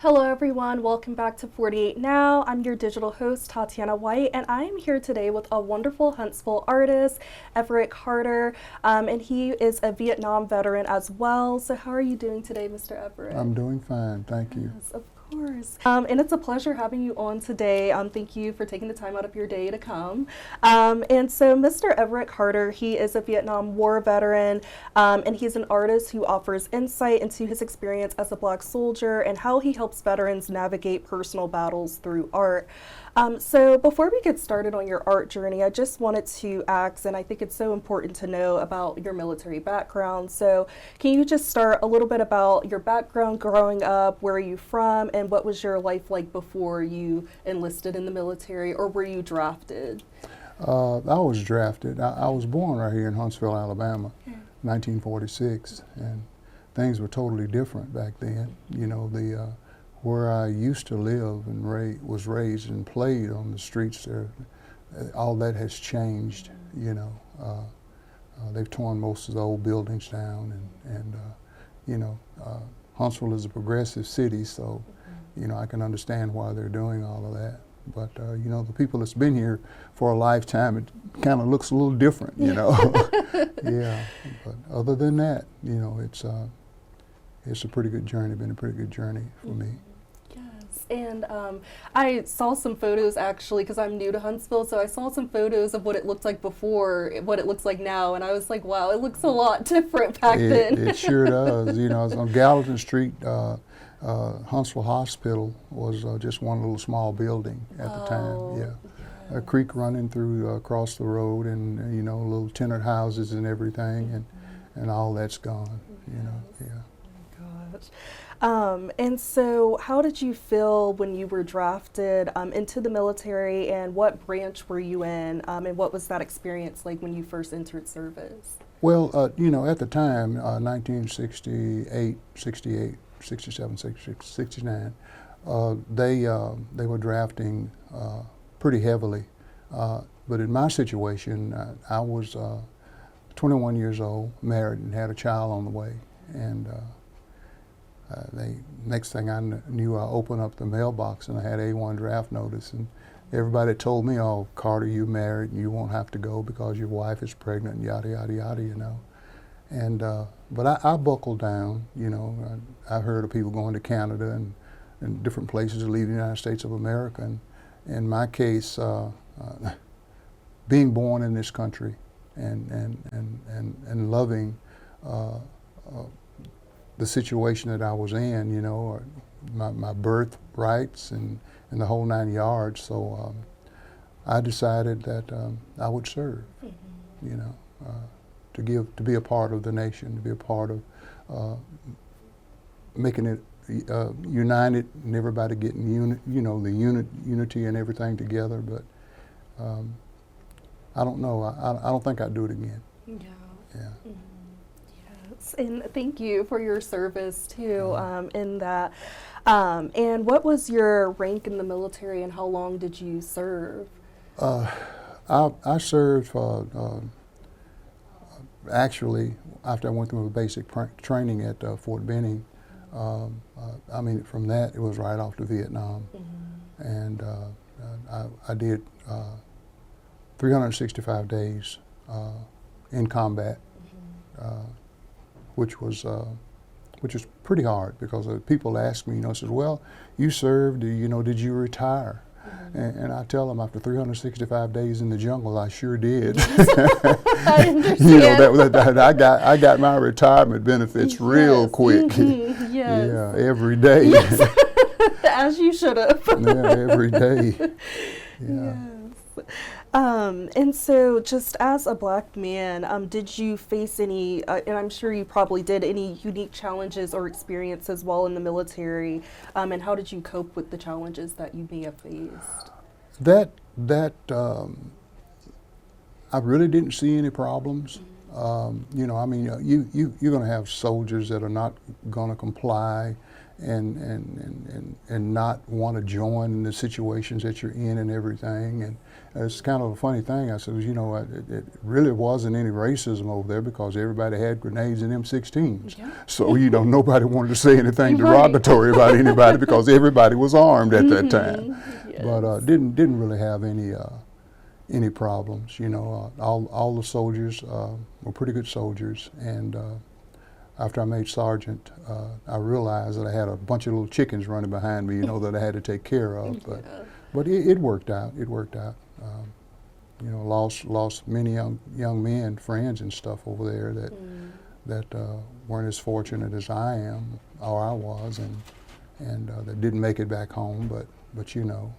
Hello everyone, welcome back to 48 Now. I'm your digital host, Tatiana White, and I am here today with a wonderful Huntsville artist, Everett Carter, and he is a Vietnam veteran as well. So how are you doing today, Mr. Everett? I'm doing fine, thank you. Yes, of course. And it's a pleasure having you on today. Thank you for taking the time out of your day to come. And so Mr. Everett Carter, he is a Vietnam War veteran, and he's an artist who offers insight into his experience as a Black soldier and how he helps veterans navigate personal battles through art. So before we get started on your art journey, I just wanted to ask, and I think it's so important to know about your military background. So can you just start a little bit about your background growing up, where are you from, and what was your life like before you enlisted in the military, or were you drafted? I was drafted. I was born right here in Huntsville, Alabama, 1946, and things were totally different back then. You know, where I used to live and was raised and played on the streets there, all that has changed. You know, they've torn most of the old buildings down, and you know, Huntsville is a progressive city, so you know I can understand why they're doing all of that. But you know, the people that's been here for a lifetime, it kind of looks a little different. You know, yeah. But other than that, you know, it's a pretty good journey. Been a pretty good journey for me. And I saw some photos actually, because I'm new to Huntsville, so I saw some photos of what it looked like before, what it looks like now, and I was like, wow, it looks a lot different back then. It sure does. You know, it's on Gallatin Street, Huntsville Hospital was just one little small building at the time. Yeah. A creek running through across the road, and you know, little tenant houses and everything, and all that's gone. You know, yeah. Gosh. And so how did you feel when you were drafted into the military, and what branch were you in, and what was that experience like when you first entered service? Well, you know, at the time, 1968, 68, 67, 66, 69, they were drafting pretty heavily. But in my situation, I was 21 years old, married, and had a child on the way. And next thing I knew, I opened up the mailbox and I had A1 draft notice, and everybody told me, "Oh, Carter, you married and you won't have to go because your wife is pregnant," and yada yada yada, you know. And but I buckled down, you know. I heard of people going to Canada and different places to leave the United States of America, and in my case, being born in this country and loving the situation that I was in, you know, my birth rights and the whole 9 yards. So I decided that I would serve, you know, to be a part of the nation, to be a part of making it united and everybody getting you know, the unity and everything together. But I don't know. I don't think I'd do it again. Yeah. Yeah. Yes, and thank you for your service too in that. And what was your rank in the military, and how long did you serve? I served actually after I went through a basic training at Fort Benning. I mean, from that it was right off to Vietnam, and I did 365 days in combat, which was pretty hard, because people ask me, you know, says, "Well, you served, you know, did you retire?" And I tell them, after 365 days in the jungle, I sure did. I understand. You know, I got my retirement benefits real quick. Yes. Yeah, every day. Yes. As you should have. Yeah, every day. Yeah. Yes. And so, just as a Black man, did you face any, and I'm sure you probably did, any unique challenges or experiences while in the military, and how did you cope with the challenges that you may have faced? I really didn't see any problems. You know, I mean, you're going to have soldiers that are not going to comply, and not want to join the situations that you're in and everything. And it's kind of a funny thing. I said, you know, it really wasn't any racism over there because everybody had grenades and M16s. Yeah. So, you know, nobody wanted to say anything derogatory about anybody because everybody was armed at that time. Yes. But didn't really have any problems. You know, all the soldiers were pretty good soldiers. And after I made sergeant, I realized that I had a bunch of little chickens running behind me, you know, that I had to take care of. But it worked out. It worked out. You know, lost many young men, friends and stuff over there that weren't as fortunate as I am or I was, and that didn't make it back home. But you know,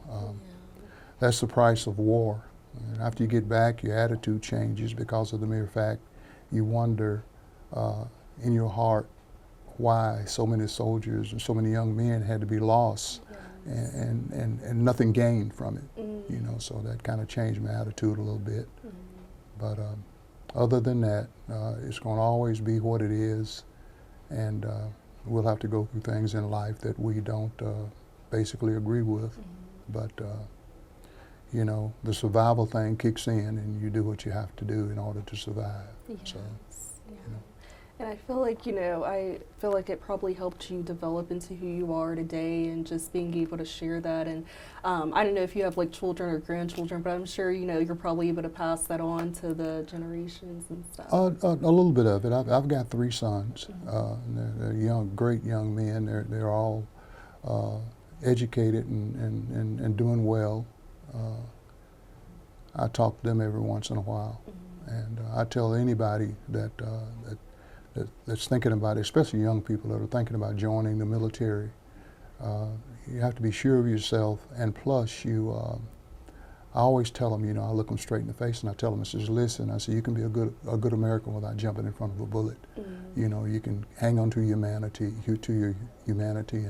that's the price of war. And after you get back, your attitude changes because of the mere fact you wonder in your heart why so many soldiers and so many young men had to be lost. And nothing gained from it, you know, so that kind of changed my attitude a little bit. But other than that, it's going to always be what it is, and we'll have to go through things in life that we don't basically agree with. But, you know, the survival thing kicks in, and you do what you have to do in order to survive. Yes. So, you know. And I feel like, you know, it probably helped you develop into who you are today, and just being able to share that. And I don't know if you have like children or grandchildren, but I'm sure, you know, you're probably able to pass that on to the generations and stuff. A little bit of it. I've got 3 sons. They're young, great young men. They're all educated and doing well. I talk to them every once in a while, and I tell anybody that's thinking about it, especially young people that are thinking about joining the military, you have to be sure of yourself, and plus I always tell them, you know, I look them straight in the face and I tell them, I says, listen, I say, you can be a good American without jumping in front of a bullet. You know, you can hang on to your humanity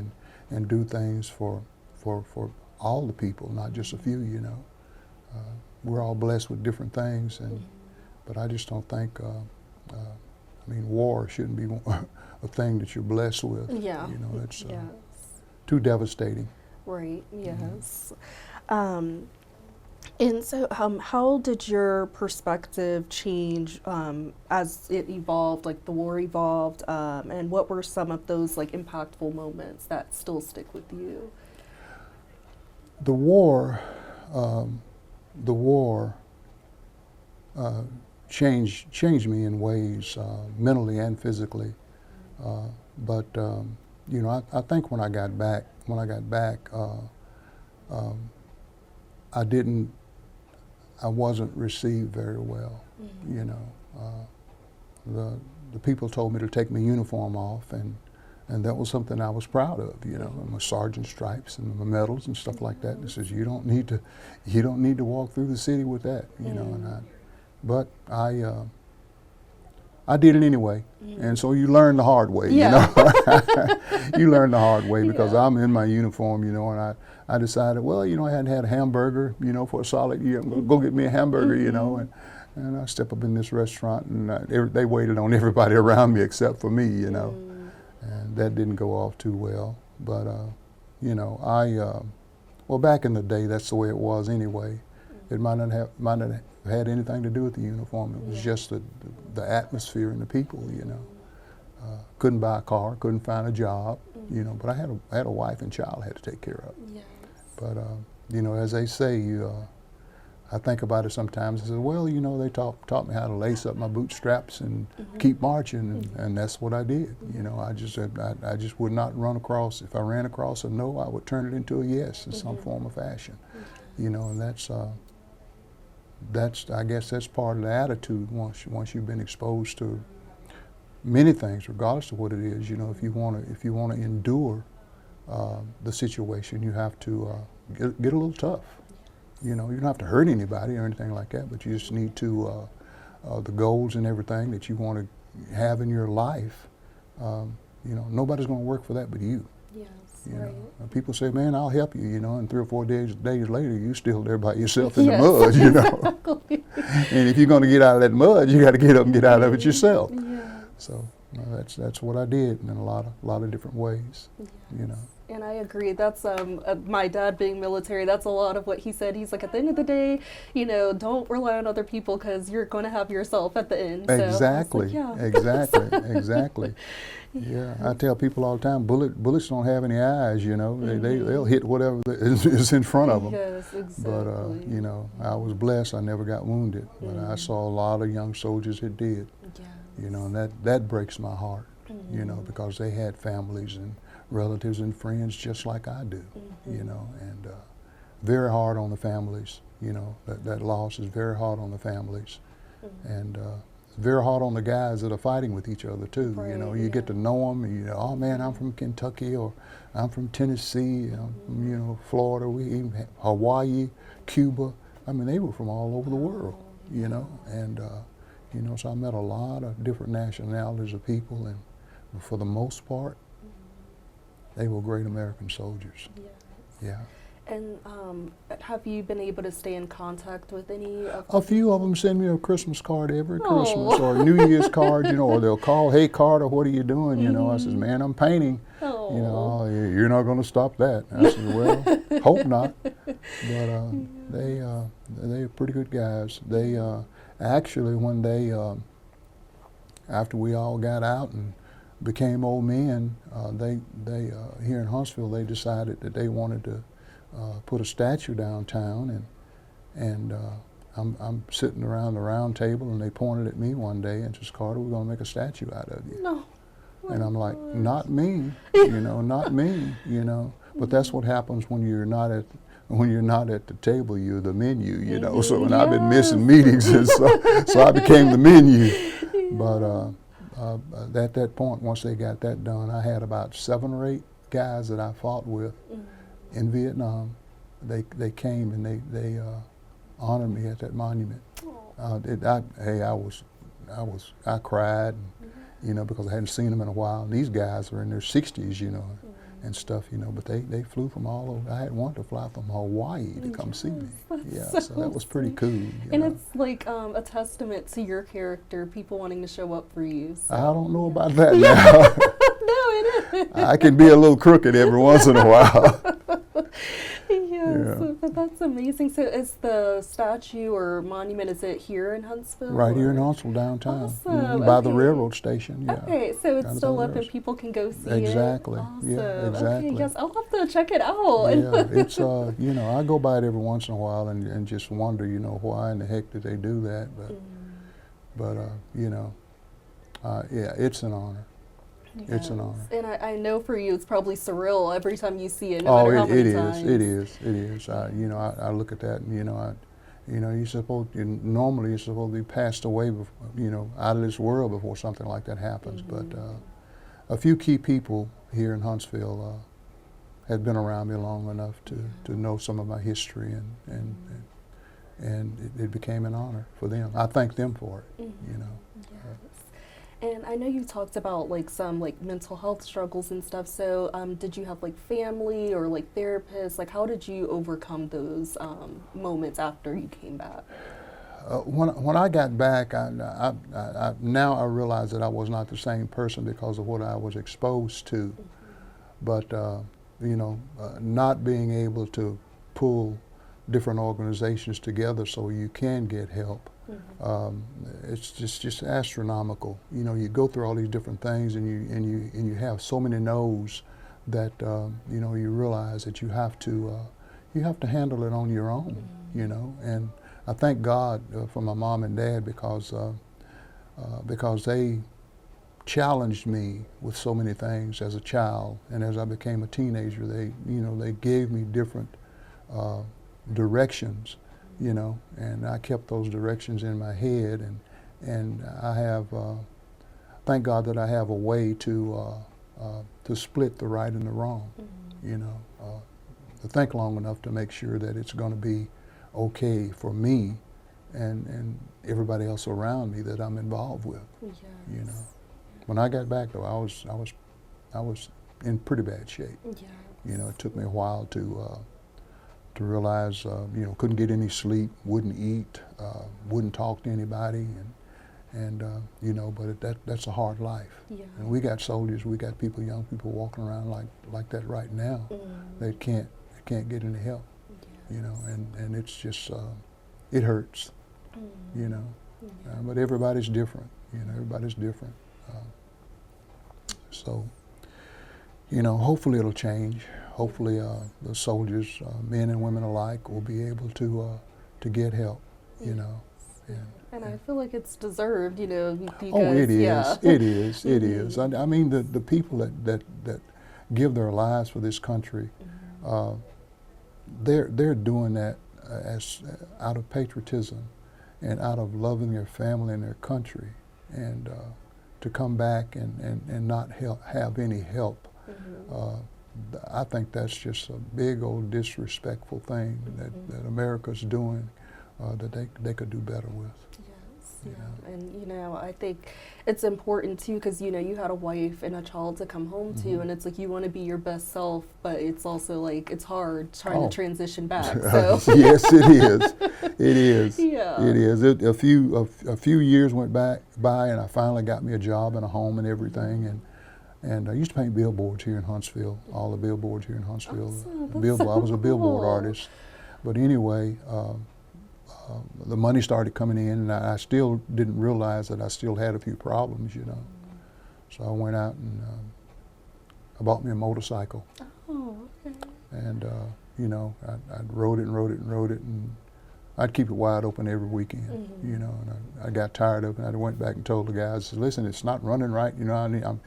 and do things for all the people, not just a few, you know. We're all blessed with different things, but I just don't think, I mean, war shouldn't be a thing that you're blessed with. Yeah. You know, it's too devastating. Right, yes. And so how did your perspective change as it evolved, like the war evolved, and what were some of those like impactful moments that still stick with you? The war changed me in ways mentally and physically, but you know, I think when I got back, I wasn't received very well. You know, the people told me to take my uniform off, and that was something I was proud of. You know, my sergeant stripes and my medals and stuff like that. And it says you don't need to walk through the city with that. You know, but I did it anyway, and so you learn the hard way. You know, you learn the hard way because I'm in my uniform. You know, and I decided, well, you know, I hadn't had a hamburger, you know, for a solid year. I'm gonna go get me a hamburger, you know, and I step up in this restaurant, and they waited on everybody around me except for me, you know, and that didn't go off too well. But you know, well, back in the day, that's the way it was anyway. It might not have had anything to do with the uniform. It was just the atmosphere and the people, you know. Couldn't buy a car, couldn't find a job, you know, but I had a wife and child I had to take care of. Yes. But, you know, as they say, I think about it sometimes. I said, well, you know, they taught me how to lace up my bootstraps and keep marching, and that's what I did. You know, I just would not run across. If I ran across a no, I would turn it into a yes in some form or fashion. You know, and I guess that's part of the attitude once you've been exposed to many things, regardless of what it is. You know, if you want to endure the situation, you have to get a little tough. You know, you don't have to hurt anybody or anything like that, but you just need to the goals and everything that you want to have in your life. You know, nobody's going to work for that but you. Yes, you know, people say, "Man, I'll help you." You know, and 3 or 4 days later, you're still there by yourself in the mud. You know, and if you're going to get out of that mud, you got to get up and get out of it yourself. So That's what I did in a lot of different ways. Yes. You know. And I agree. That's my dad being military. That's a lot of what he said. He's like, at the end of the day, don't rely on other people because you're going to have yourself at the end. Exactly. So like, yeah. Exactly. Exactly. Yeah, I tell people all the time, bullets don't have any eyes. They'll hit whatever is in front of them. Yes, exactly. But I was blessed. I never got wounded, but I saw a lot of young soldiers that did. Yes. And that breaks my heart. Because they had families and relatives and friends just like I do. And very hard on the families. That loss is very hard on the families, and very hard on the guys that are fighting with each other too. Right, You get to know them. And oh man, I'm from Kentucky, or I'm from Tennessee, Florida, Hawaii, Cuba. I mean, they were from all over the world. And so I met a lot of different nationalities of people, and for the most part, they were great American soldiers. Yes. Yeah. And have you been able to stay in contact with any of A few of them send me a Christmas card every Oh. Christmas, or a New Year's card, or they'll call, hey Carter, what are you doing? I says, man, I'm painting. Oh. You're not going to stop that. I said, well, hope not. But they're pretty good guys. They actually, when they, after we all got out and became old men, they here in Huntsville, they decided that they wanted to put a statue downtown, and I'm sitting around the round table, and they pointed at me one day and says, Carter, we're going to make a statue out of you. No. And I'm like, not me, not me, But that's what happens when you're not at the table. You're the menu, So and I've been missing meetings, and so I became the menu. But at that point, once they got that done, I had about 7 or 8 guys that I fought with in Vietnam. They came and they honored me at that monument. I cried, because I hadn't seen them in a while. And these guys are in their 60s, and stuff, But they flew from all over. I had one to fly from Hawaii to come see me. Yeah, so that was pretty cool. And it's like a testament to your character, people wanting to show up for you. So. I don't know about that now. No, it is. I can be a little crooked every once in a while. Yes, but that's amazing. So is the statue or monument, is it here in Huntsville? Right here in Huntsville, downtown, Awesome. by the railroad station. Yeah. Okay, so it's Down still by up the and people can go see Exactly. it? Awesome. Yeah, exactly. Okay, yes, I'll have to check it out. Yeah, it's I go by it every once in a while and just wonder, why in the heck did they do that? But yeah, it's an honor. Yes. It's an honor. And I know for you, it's probably surreal every time you see it, no matter how many times. It is. I look at that, and normally you're supposed to be passed away, out of this world before something like that happens. But a few key people here in Huntsville had been around me long enough to know some of my history, and it became an honor for them. I thank them for it. Yes. And I know you talked about some mental health struggles and stuff. So did you have family or therapists? How did you overcome those moments after you came back? When I got back, now I realize that I was not the same person because of what I was exposed to. But not being able to pull different organizations together so you can get help. It's just astronomical. You go through all these different things, and you have so many no's that you realize that you have to handle it on your own. And I thank God for my mom and dad because they challenged me with so many things as a child, and as I became a teenager, they gave me different directions. And I kept those directions in my head, and I have, thank God that I have a way to split the right and the wrong, to think long enough to make sure that it's going to be okay for me and everybody else around me that I'm involved with. Yes. When I got back though, I was in pretty bad shape. Yes. It took me a while to realize, couldn't get any sleep, wouldn't eat, wouldn't talk to anybody, And you know, but that's a hard life. Yeah. And we got soldiers, we got people, young people walking around like that right now. They can't get any help. You know, and it's just it hurts. You know, but everybody's different. You know, everybody's different. So, you know, hopefully it'll change. Hopefully the soldiers, men and women alike, will be able to get help. You know. And I feel like it's deserved, you know, because, oh, it is. yeah. It is. It is. I mean, the people that give their lives for this country, they're doing that as out of patriotism and out of loving their family and their country, and to come back and not have any help. I think that's just a big old disrespectful thing that America's doing that they could do better with. Yeah, and you know, I think it's important too, because you know, you had a wife and a child to come home to, and it's like you want to be your best self, but it's also like it's hard trying to transition back. So yes, it is. It is. Yeah. It is. A few years went by, and I finally got me a job and a home and everything, and I used to paint billboards here in Huntsville. All the billboards here in Huntsville. Awesome. I was a billboard artist, but anyway. The money started coming in, and I still didn't realize that I still had a few problems, you know. So I went out and I bought me a motorcycle. Oh, okay. And, you know, I rode it, and I'd keep it wide open every weekend, you know. And I got tired of it, and I went back and told the guys, listen, it's not running right, you know.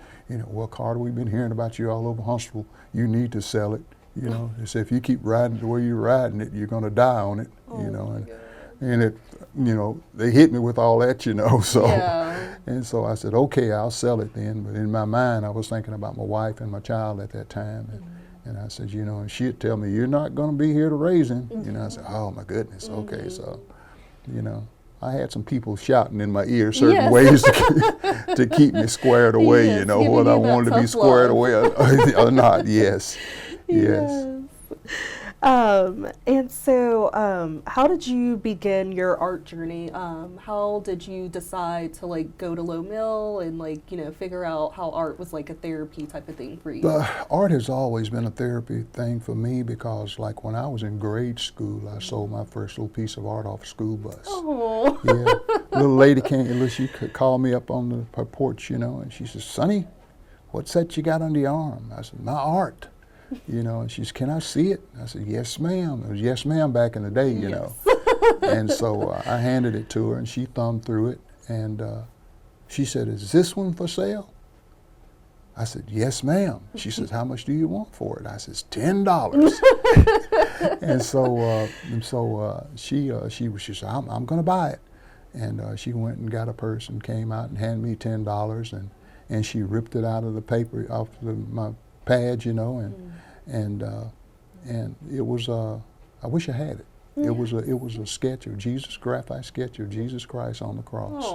Well, Carter, we've been hearing about you all over Huntsville. You need to sell it, you know. They said, if you keep riding the way you're riding it, you're going to die on it, you know. And it, you know, they hit me with all that, you know, so. Yeah. And so I said, okay, I'll sell it then. But in my mind, I was thinking about my wife and my child at that time. And I said, you know, and she'd tell me, you're not going to be here to raise him. You know, I said, oh, my goodness, okay. So, you know, I had some people shouting in my ear certain ways to keep me squared away, you know, whether I wanted to be squared away or not, yes. And so, how did you begin your art journey? How did you decide to like go to Low Mill and like, you know, figure out how art was like a therapy type of thing for you? Art has always been a therapy thing for me because like when I was in grade school, I sold my first little piece of art off a school bus. Oh. Yeah, little lady she could call me up on her porch, you know, and she says, Sonny, what's that you got under your arm? I said, my art. You know, and she said, can I see it? I said, yes, ma'am. It was yes, ma'am back in the day, you know. And so I handed it to her, and she thumbed through it, and she said, is this one for sale? I said, yes, ma'am. She says, how much do you want for it? I says, $10. And so she said, I'm going to buy it. And she went and got a purse and came out and handed me $10, and she ripped it out of the paper off my pad, you know, and it was I wish I had it. It was a sketch of Jesus, graphite sketch of Jesus Christ on the cross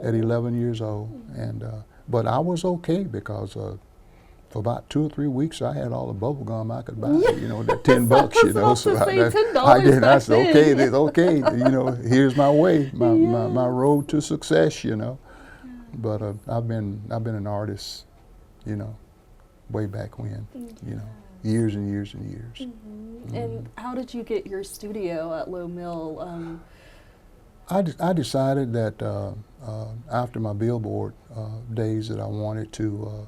at 11 years old, and but I was okay because for about 2 or 3 weeks I had all the bubble gum I could buy, you know, that $10, you know. So I said, okay, it's okay, you know, here's my way, my road to success, you know. But I've been an artist, you know, way back when, you know, years and years and years. And how did you get your studio at Low Mill? I decided that after my billboard days that I wanted to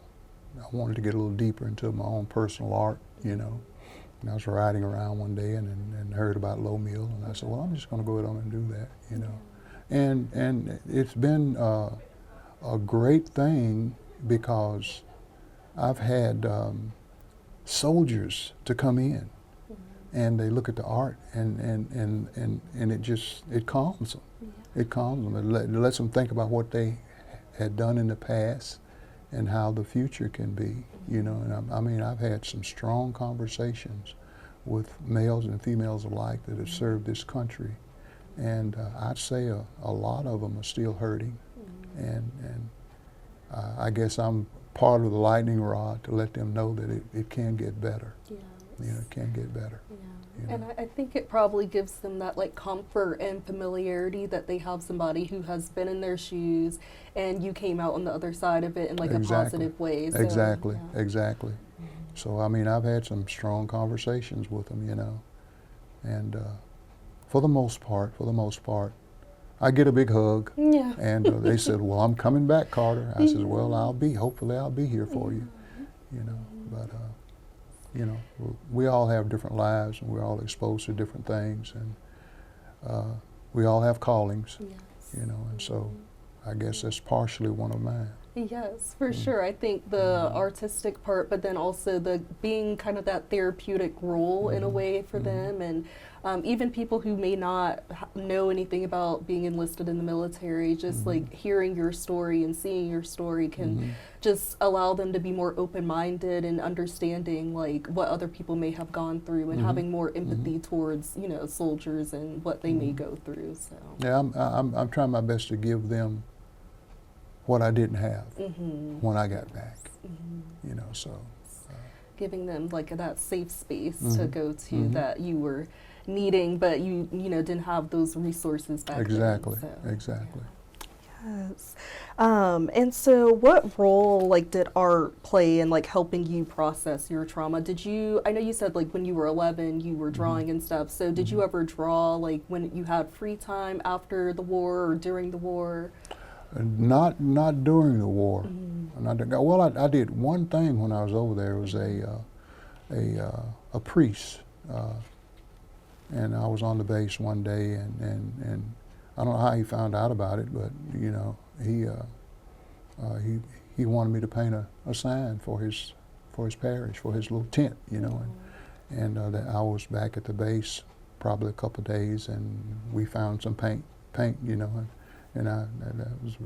get a little deeper into my own personal art, you know. And I was riding around one day and heard about Low Mill, and I said, well, I'm just going to go ahead on and do that, you know. And it's been a great thing because I've had soldiers to come in, and they look at the art, and it calms them. It calms them. It lets them think about what they had done in the past and how the future can be. You know, and I mean, I've had some strong conversations with males and females alike that have served this country, and I'd say a lot of them are still hurting, and I guess I'm part of the lightning rod to let them know that it can get better. Yeah, You know, it can get better. Yeah. You know? And I think it probably gives them that like comfort and familiarity that they have somebody who has been in their shoes, and you came out on the other side of it in like a positive way. So, Exactly, yeah. exactly. So I mean, I've had some strong conversations with them, you know, and for the most part, I get a big hug. Yeah. And they said, "Well, I'm coming back, Carter." I said, "Well, hopefully I'll be here for you," you know. But you know, we all have different lives, and we're all exposed to different things, and we all have callings, Yes. you know. And so, I guess that's partially one of mine. Yes, for sure. I think the artistic part, but then also the being kind of that therapeutic role in a way for them, and even people who may not know anything about being enlisted in the military, just like hearing your story and seeing your story can just allow them to be more open-minded and understanding like what other people may have gone through, and having more empathy towards, you know, soldiers and what they may go through. So Yeah, I'm trying my best to give them what I didn't have when I got back, you know. So giving them like that safe space to go to that you were needing, but you know didn't have those resources back exactly, then. So, exactly. yes. And so what role like did art play in like helping you process your trauma? Did you, I know you said like when you were 11 you were drawing and stuff, so did you ever draw like when you had free time after the war or during the war? Not during the war. Well, I did one thing when I was over there. It was a priest, and I was on the base one day, and I don't know how he found out about it, but you know, he wanted me to paint a sign for his parish, for his little tent, you know, and that I was back at the base probably a couple of days, and we found some paint, you know. And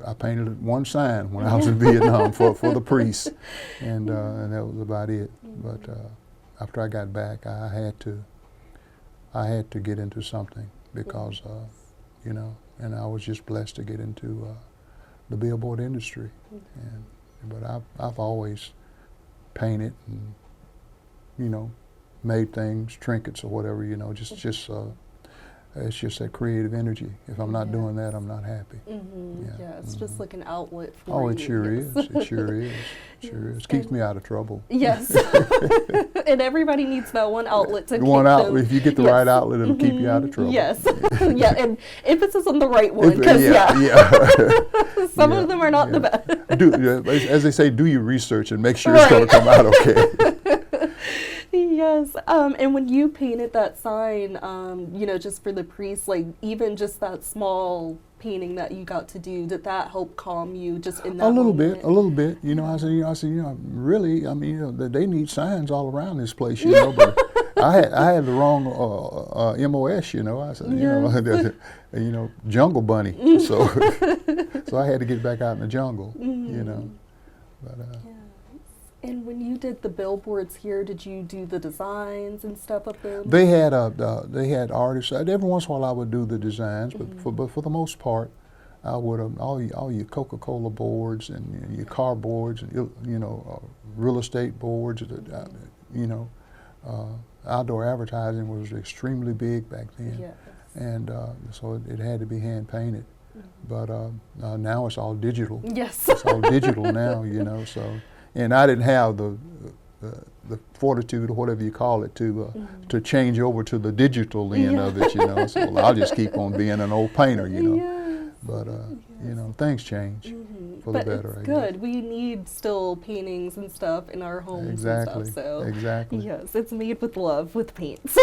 I painted one sign when I was in Vietnam for the priests, and that was about it. But after I got back, I had to get into something because you know, and I was just blessed to get into the billboard industry. But I've always painted and, you know, made things, trinkets or whatever, you know, just it's just that creative energy. If I'm not doing that, I'm not happy. Yeah, it's just like an outlet for Oh, you. it sure is. It sure is. Sure is. Keeps me out of trouble. Yes. And everybody needs that one outlet to keep One them. If you get the right outlet, it'll keep you out of trouble. Yes. Yeah, and emphasis on the right one, because some of them are not the best. As they say, do your research and make sure it's going to come out okay. Yes, and when you painted that sign, you know, just for the priest, like even just that small painting that you got to do, did that help calm you just in that A little moment? bit. You know, I said, you know, really, I mean, you know, they need signs all around this place, you know. But I had the wrong MOS, you know. I said, you know, jungle bunny. So I had to get back out in the jungle, you know. But And when you did the billboards here, did you do the designs and stuff of them? they had artists. Every once in a while, I would do the designs, but for the most part, I would all your Coca-Cola boards and your car boards and you know real estate boards. You know, outdoor advertising was extremely big back then, Yes. and so it had to be hand painted. But now it's all digital. Yes. It's all digital now, you know. So. And I didn't have the fortitude or whatever you call it to change over to the digital end of it, you know. So I'll just keep on being an old painter, you know. Yes. But you know, things change for the better. It's good. We need still paintings and stuff in our homes and stuff. So Exactly. yes, it's made with love with paints.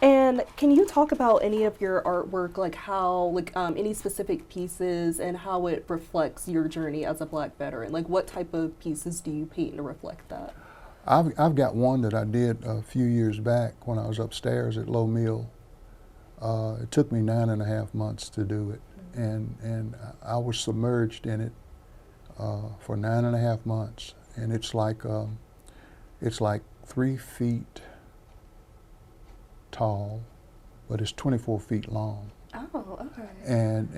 And can you talk about any of your artwork, like how, like any specific pieces and how it reflects your journey as a Black veteran? Like what type of pieces do you paint to reflect that? I've got one that I did a few years back when I was upstairs at Low Mill. It took me 9.5 months to do it, and I was submerged in it for 9.5 months, and it's like 3 feet tall, but it's 24 feet long. Oh, okay. And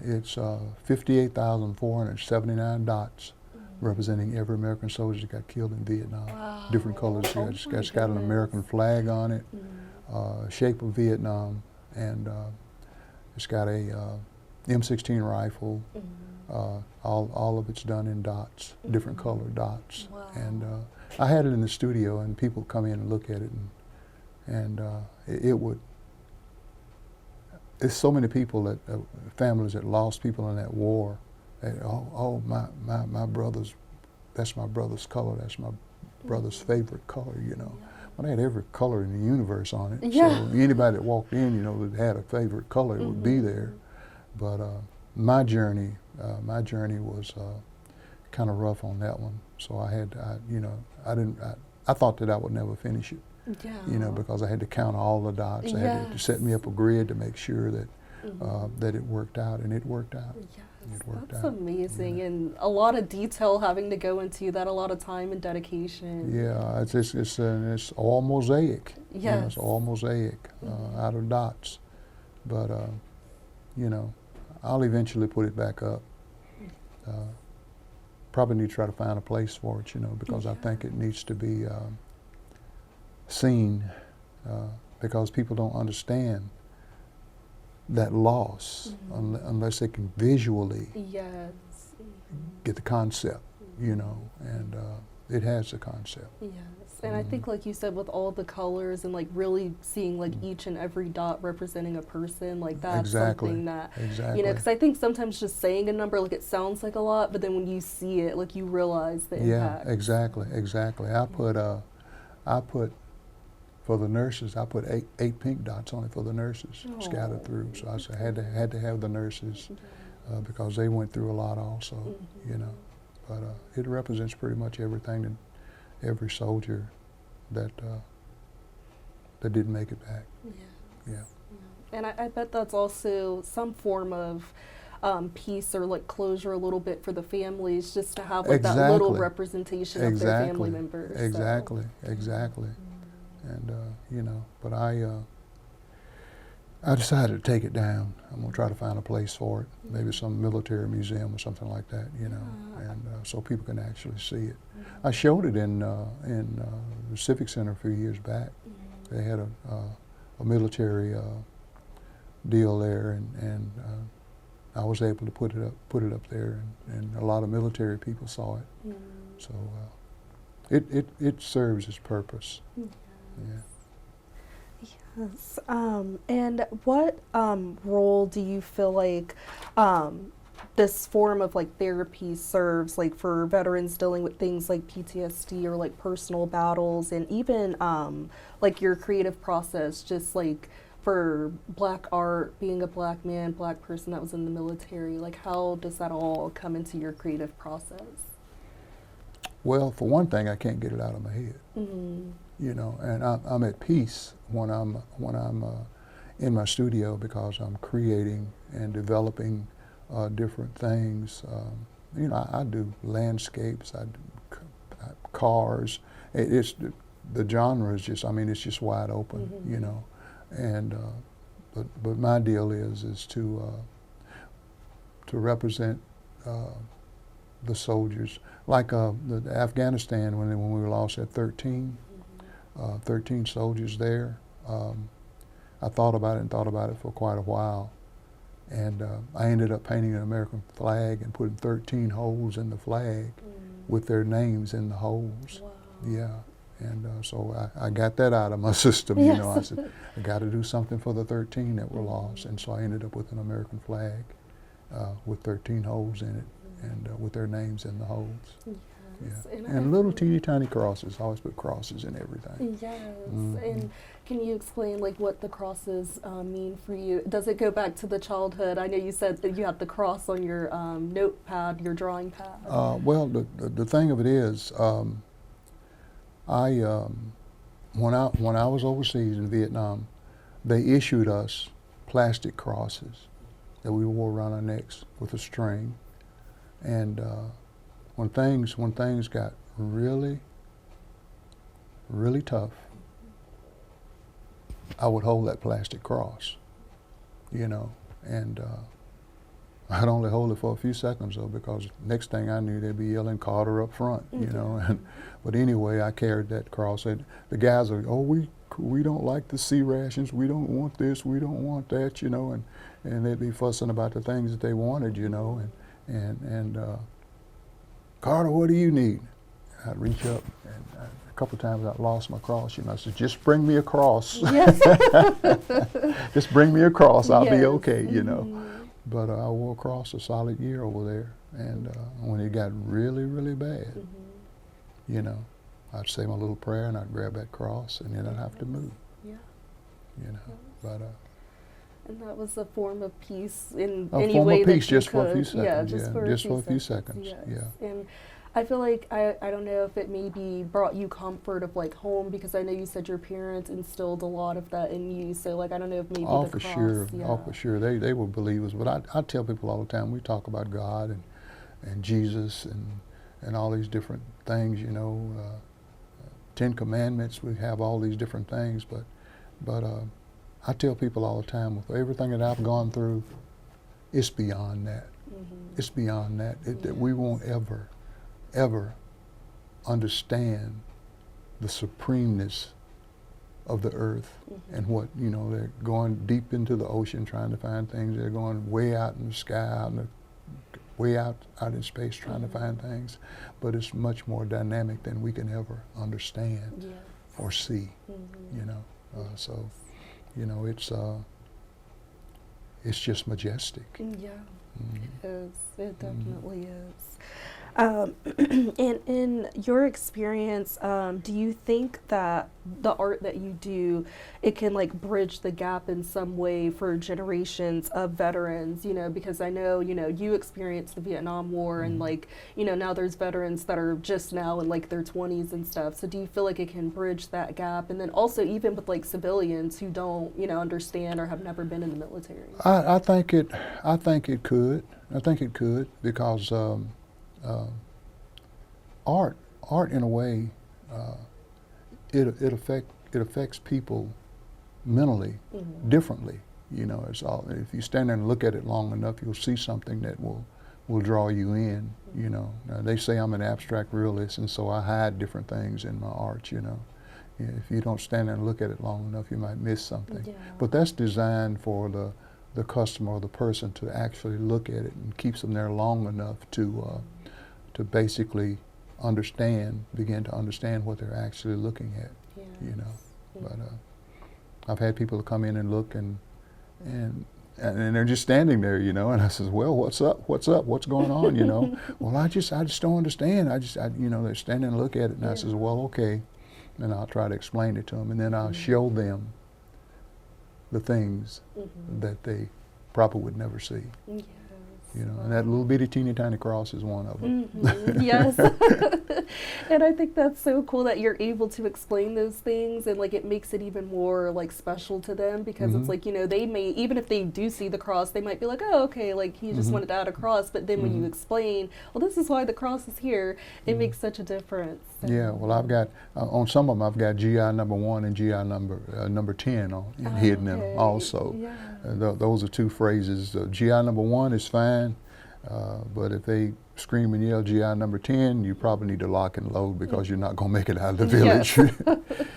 it's 58,479 dots representing every American soldier that got killed in Vietnam. Wow. Different colors. Oh It's got an American flag on it, shape of Vietnam, and it's got a M16 rifle. All of it's done in dots, different colored dots. Wow. And I had it in the studio, and people come in and look at it, and it would. There's so many people that families that lost people in that war. And, my brother's, that's my brother's color. That's my brother's favorite color. You know, well, they had every color in the universe on it. Yeah. So anybody that walked in, you know, that had a favorite color, it would be there. But my journey was kind of rough on that one. So I thought that I would never finish it. Yeah. You know, because I had to count all the dots. I had to set me up a grid to make sure that that it worked out, and it worked out. Yes, It worked that's out. amazing, and a lot of detail having to go into that, a lot of time and dedication. Yeah, it's all mosaic. Yes. You know, it's all mosaic out of dots. But you know, I'll eventually put it back up. Probably need to try to find a place for it, you know, because I think it needs to be seen, because people don't understand that loss unless they can visually get the concept, you know, and it has the concept. Yes, and I think, like you said, with all the colors and like really seeing like each and every dot representing a person, like that's something that, you know, because I think sometimes just saying a number, like it sounds like a lot, but then when you see it, like you realize the impact. Yeah, exactly. I put for the nurses, I put eight pink dots on it for the nurses scattered through. So I said, had to have the nurses because they went through a lot also, you know. But it represents pretty much everything and every soldier that didn't make it back. Yeah. And I bet that's also some form of peace or like closure a little bit for the families, just to have like that little representation of their family members. Exactly. And you know, but I decided to take it down. I'm gonna try to find a place for it, maybe some military museum or something like that, you know, and so people can actually see it. I showed it in the Civic Center a few years back. They had a military deal there, and I was able to put it up there, and a lot of military people saw it. So it serves its purpose. Yeah. Yes. And what role do you feel like this form of like therapy serves, like for veterans dealing with things like PTSD or like personal battles, and even like your creative process, just like for Black art, being a Black man, Black person that was in the military, like how does that all come into your creative process? Well, for one thing, I can't get it out of my head. You know, and I'm at peace when I'm in my studio because I'm creating and developing different things. You know, I do landscapes, I do cars. It's the genre is just, I mean, it's just wide open. You know, and but my deal is to represent the soldiers, like the Afghanistan when we lost at 13 soldiers there. I thought about it for quite a while, and I ended up painting an American flag and putting 13 holes in the flag with their names in the holes. Wow. Yeah, and so I got that out of my system. You know, I said I got to do something for the 13 that were lost, and so I ended up with an American flag with 13 holes in it, and with their names in the holes. Yeah. And little teeny tiny crosses. I always put crosses in everything. Yes. And can you explain like what the crosses mean for you? Does it go back to the childhood? I know you said that you had the cross on your notepad, your drawing pad. Well, the thing of it is, when I was overseas in Vietnam, they issued us plastic crosses that we wore around our necks with a string, and when things got really tough, I would hold that plastic cross, you know, and I'd only hold it for a few seconds though, because next thing I knew they'd be yelling Carter up front, you know. But anyway, I carried that cross, and the guys are, oh, we don't like the C rations, we don't want this, we don't want that, you know, and they'd be fussing about the things that they wanted, you know, and Carter, what do you need? I'd reach up, and a couple of times I lost my cross, you know. I said, just bring me a cross. Yes. Just bring me a cross, I'll yes. be okay, you know. But I wore a cross a solid year over there, and when it got really, really bad, you know, I'd say my little prayer and I'd grab that cross, and then I'd have to move. Yeah. You know, but and that was a form of peace in a any form way of peace that you just for a few could. seconds. Yeah, just for a few seconds. Yes. Yeah. And I feel like I don't know if it maybe brought you comfort of like home, because I know you said your parents instilled a lot of that in you. So like I don't know if maybe Oh, the for cross. sure. Yeah. Oh, for sure. They were believers, but I tell people all the time, we talk about God and Jesus and all these different things, you know, 10 Commandments, we have all these different things, but I tell people all the time, with everything that I've gone through, it's beyond that. It's beyond that. That we won't ever understand the supremeness of the earth and what, you know, they're going deep into the ocean trying to find things. They're going way out in the sky, way out in space trying to find things. But it's much more dynamic than we can ever understand or see, you know. So, you know, it's just majestic. Yeah, it is. It definitely is. And in your experience, do you think that the art that you do, it can like bridge the gap in some way for generations of veterans, you know, because I know, you know, you experienced the Vietnam War and like, you know, now there's veterans that are just now in like their 20s and stuff. So do you feel like it can bridge that gap? And then also even with like civilians who don't, you know, understand or have never been in the military? I think it could. I think it could, because art in a way, it affects people mentally differently. You know, it's all, if you stand there and look at it long enough, you'll see something that will draw you in. You know, now, they say I'm an abstract realist, and so I hide different things in my art. You know, if you don't stand there and look at it long enough, you might miss something. Yeah. But that's designed for the customer or the person to actually look at it, and keeps them there long enough to basically begin to understand what they're actually looking at. Yes. You know, but I've had people come in and look and they're just standing there, you know, and I says, well, what's up, what's going on, you know? Well, I just don't understand. You know, they're standing and look at it, and I says, well, okay, and I'll try to explain it to them, and then I'll show them the things that they probably would never see. Yes. You know, and that little bitty teeny tiny cross is one of them. Yes. And I think that's so cool that you're able to explain those things, and like it makes it even more like special to them, because it's like, you know, they may, even if they do see the cross, they might be like, oh, okay, like he just wanted to add a cross, but then when you explain, well, this is why the cross is here, it makes such a difference. So. Yeah, well, I've got, on some of them, I've got GI number 1 and GI number 10 on, hidden in them also. Yeah. Those are two phrases. GI number 1 is fine, but if they scream and yell GI number 10, you probably need to lock and load, because you're not going to make it out of the village.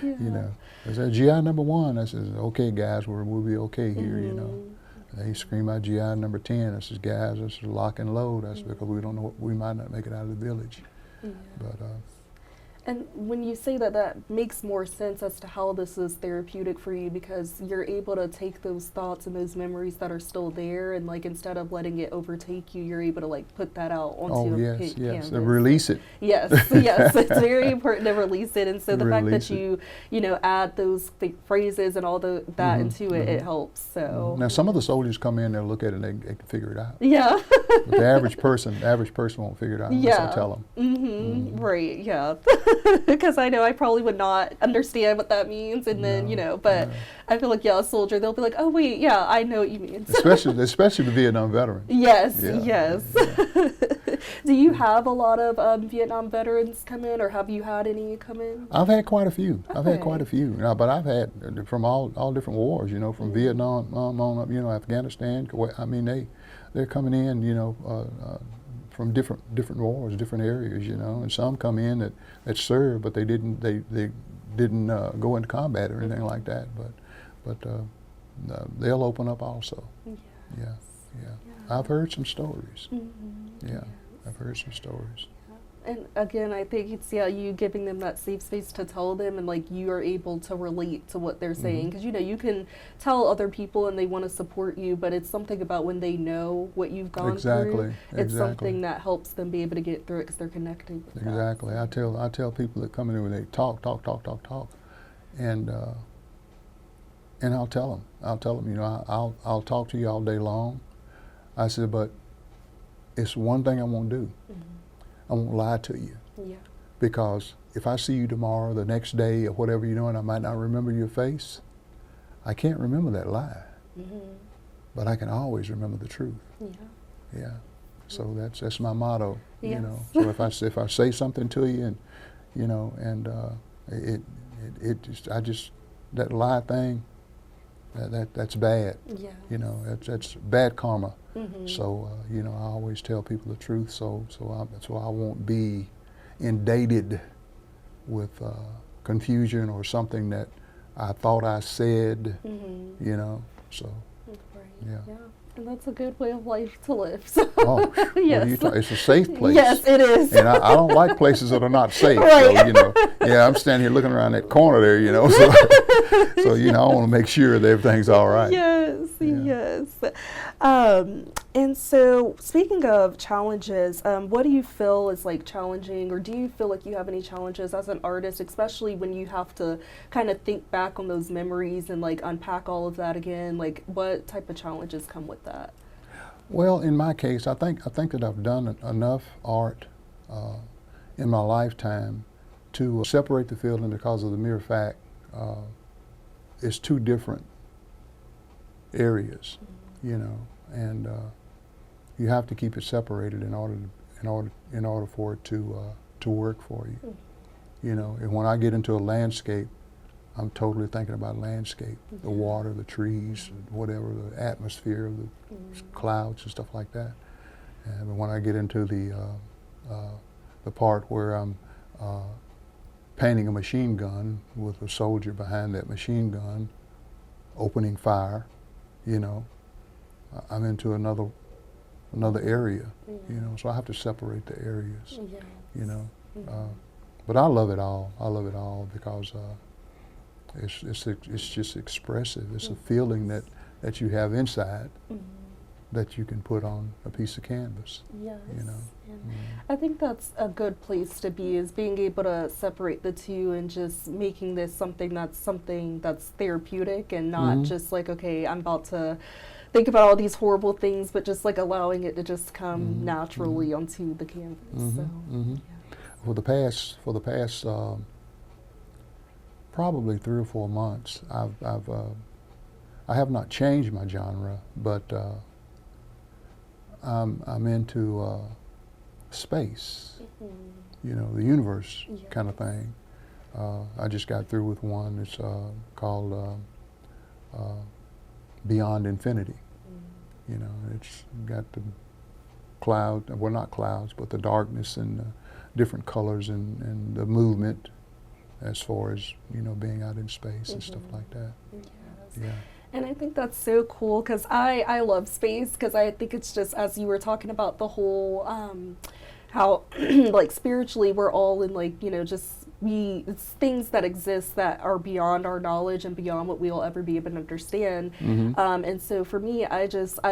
You know, I said GI number 1. I says, okay, guys, we'll be okay here. You know, they scream out GI number 10. I says, guys, this is lock and load. That's because we don't know, we might not make it out of the village. But and when you say that, that makes more sense as to how this is therapeutic for you, because you're able to take those thoughts and those memories that are still there, and like instead of letting it overtake you, you're able to like put that out onto canvas. Release it. Yes, yes, it's very important to release it, and so the fact that you know, add those phrases and all that into it, it helps. So now some of the soldiers come in, they'll look at it and they can figure it out. Yeah. But the average person won't figure it out unless I tell them. Right. Yeah. Because I know I probably would not understand what that means, and then you know, but I feel like a soldier, they'll be like, oh wait, yeah, I know what you mean. Especially the Vietnam veteran. Yes, yes. Do you have a lot of Vietnam veterans come in, or have you had any come in? I've had quite a few. Okay. I've had quite a few, but I've had from all different wars. You know, from Vietnam on up. You know, Afghanistan. Kuwait. I mean, they're coming in. You know, from different wars, different areas. You know, and some come in that served, but they didn't go into combat or anything like that. But they'll open up also. Yeah. I've heard some stories. Yeah, I've heard some stories. And again, I think it's you giving them that safe space to tell them, and like you are able to relate to what they're saying, because you know you can tell other people and they want to support you, but it's something about when they know what you've gone through. It's something that helps them be able to get through it because they're connected with Exactly. that. I tell people that come in when they talk, and I'll tell them, you know, I'll talk to you all day long. I said, but it's one thing I won't do. I won't lie to you. Yeah. Because if I see you tomorrow, the next day, or whatever you're doing, I might not remember your face. I can't remember that lie. But I can always remember the truth. Yeah. So that's my motto. Yes. You know. So if I say something to you, and you know, and I just that lie thing. That's bad. Yeah. You know, that's bad karma. So you know, I always tell people the truth. So I won't be inundated with confusion or something that I thought I said. You know, so yeah. And that's a good way of life to live. So. Oh, yes. Well, it's a safe place. Yes, it is. And I don't like places that are not safe. Right. So, you know, yeah, I'm standing here looking around that corner there, you know, so you know, I want to make sure that everything's all right. Yes, yes. And so, speaking of challenges, what do you feel is like challenging, or do you feel like you have any challenges as an artist, especially when you have to kind of think back on those memories and like unpack all of that again? Like, what type of challenges come with that? Well, in my case, I think that I've done enough art in my lifetime to separate the feeling, because of the mere fact it's two different areas, you know, and you have to keep it separated in order for it to work for you. You know, and when I get into a landscape, I'm totally thinking about landscape, the water, the trees, whatever, the atmosphere, the clouds and stuff like that. And when I get into the part where I'm painting a machine gun with a soldier behind that machine gun, opening fire, you know, I'm into another area, you know. So I have to separate the areas, you know. But I love it all. I love it all because it's just expressive. It's a feeling that you have inside that you can put on a piece of canvas. Yes. You know. I think that's a good place to be, is being able to separate the two and just making this something that's therapeutic and not just like, okay, I'm about to think about all these horrible things, but just like allowing it to just come naturally onto the canvas. So, yeah. For the past probably 3 or 4 months, I have not changed my genre, but I'm into space, you know, the universe kind of thing. I just got through with one. It's called Beyond Infinity. You know, it's got the cloud, well, not clouds, but the darkness and different colors and the movement as far as, you know, being out in space and stuff like that. Yes. Yeah. And I think that's so cool, because I love space, because I think it's just, as you were talking about the whole, how like spiritually we're all in, like, you know, just it's things that exist that are beyond our knowledge and beyond what we'll ever be able to understand. And so for me, I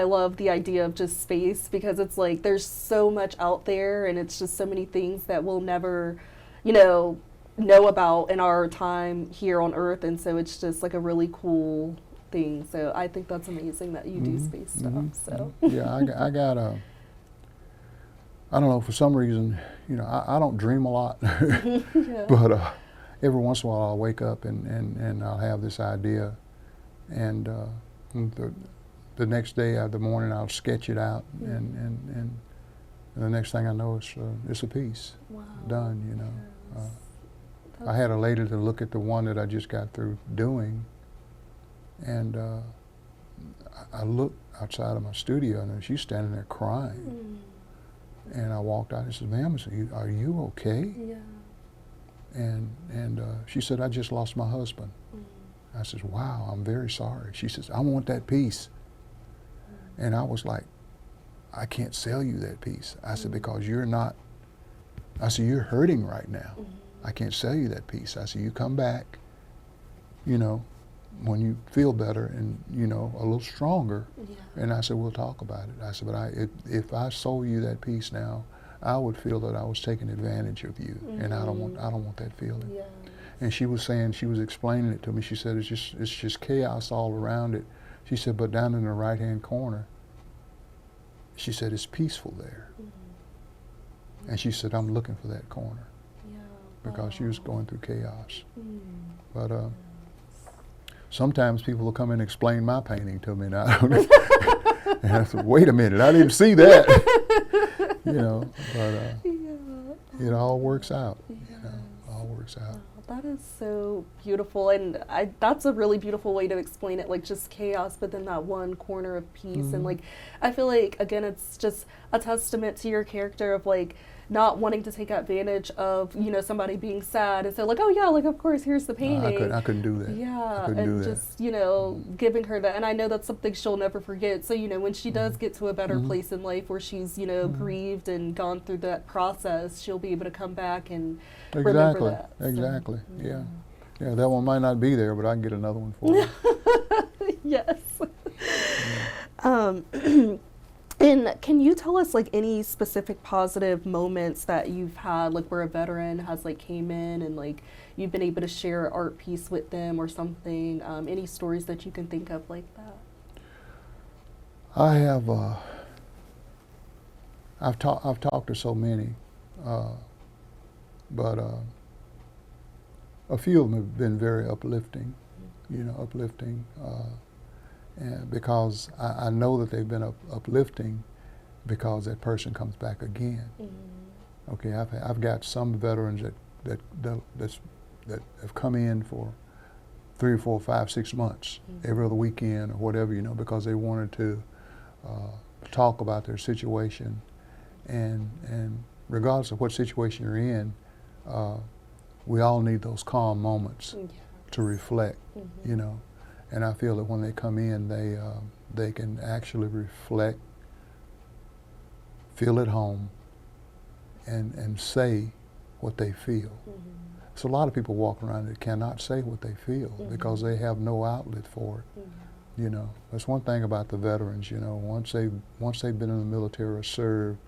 love the idea of just space, because it's like there's so much out there, and it's just so many things that we'll never, you know about in our time here on Earth. And so it's just like a really cool thing. So I think that's amazing that you do space stuff. So yeah, I got I don't know, for some reason, you know, I don't dream a lot, but every once in a while I'll wake up and I'll have this idea, and the next day, the morning, I'll sketch it out, and And the next thing I know, it's a piece Wow. done, you know. Yes. I had a lady to look at the one that I just got through doing, and I looked outside of my studio, and she's standing there crying. And I walked out and said, "Ma'am, are you okay?" Yeah. And she said, "I just lost my husband." I said, "Wow, I'm very sorry." She says, "I want that piece." And I was like, "I can't sell you that piece." I said, "Because you're not," I said, "you're hurting right now. I can't sell you that piece." I said, "You come back, you know, when you feel better and, you know, a little stronger." Yeah. And I said, "We'll talk about it." I said, "But if I sold you that piece now, I would feel that I was taking advantage of you, and I don't want that feeling." Yeah. And she was saying, she was explaining it to me. She said, it's just chaos all around it. She said, but down in the right-hand corner, she said, it's peaceful there. And she said, I'm looking for that corner. Yeah. Because she was Wow. going through chaos. But sometimes people will come and explain my painting to me, and I don't know. And I said, wait a minute, I didn't see that. You know, but it all works out. You know, all works out. Wow, that is so beautiful, and that's a really beautiful way to explain it, like just chaos, but then that one corner of peace. And like, I feel like, again, it's just a testament to your character of like not wanting to take advantage of, you know, somebody being sad and say like, oh yeah, like of course here's the painting. I couldn't do that. Yeah, I couldn't and do that. just, you know, giving her that. And I know that's something she'll never forget. So, you know, when she does get to a better place in life where she's, you know, grieved and gone through that process, she'll be able to come back and remember that. So, Exactly. Yeah. Yeah, that one might not be there, but I can get another one for you. Yes. And can you tell us like any specific positive moments that you've had, like where a veteran has like came in and like you've been able to share an art piece with them or something? Any stories that you can think of like that? I have. I've talked to so many, but a few of them have been very uplifting. You know, uplifting. And because I know that they've been uplifting because that person comes back again. Okay, I've got some veterans that have come in for 3 or 4, 5, 6 months, every other weekend or whatever, you know, because they wanted to talk about their situation, and regardless of what situation you're in, we all need those calm moments to reflect, you know. And I feel that when they come in, they can actually reflect, feel at home, and say what they feel. So a lot of people walk around that cannot say what they feel because they have no outlet for it. You know, that's one thing about the veterans. You know, once they've been in the military or served,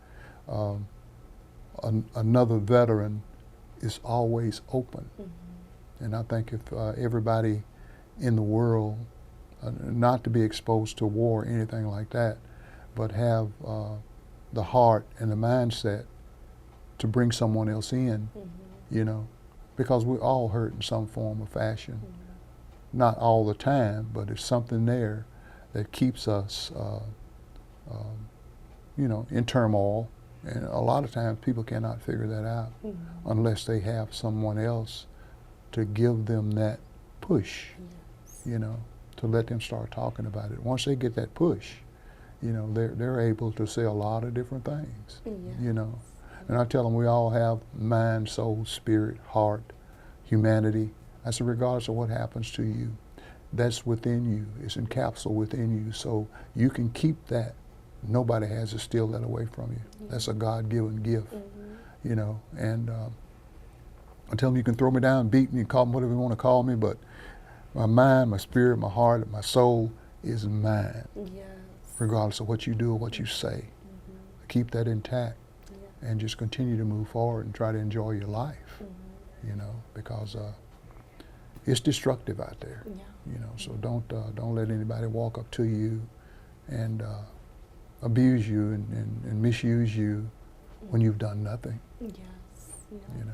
another veteran is always open. And I think if everybody in the world, not to be exposed to war or anything like that, but have the heart and the mindset to bring someone else in, you know, because we all hurt in some form or fashion. Not all the time, but there's something there that keeps us, you know, in turmoil. And a lot of times people cannot figure that out unless they have someone else to give them that push. You know, to let them start talking about it. Once they get that push, you know, they're able to say a lot of different things, you know. And I tell them we all have mind, soul, spirit, heart, humanity. I said, regardless of what happens to you, that's within you. It's encapsulated within you. So you can keep that. Nobody has to steal that away from you. That's a God-given gift, you know. And I tell them you can throw me down, beat me, call me whatever you want to call me, but my mind, my spirit, my heart, my soul is mine. Regardless of what you do or what you say. Keep that intact and just continue to move forward and try to enjoy your life, you know, because it's destructive out there, you know, so don't let anybody walk up to you and abuse you and misuse you when you've done nothing, you know.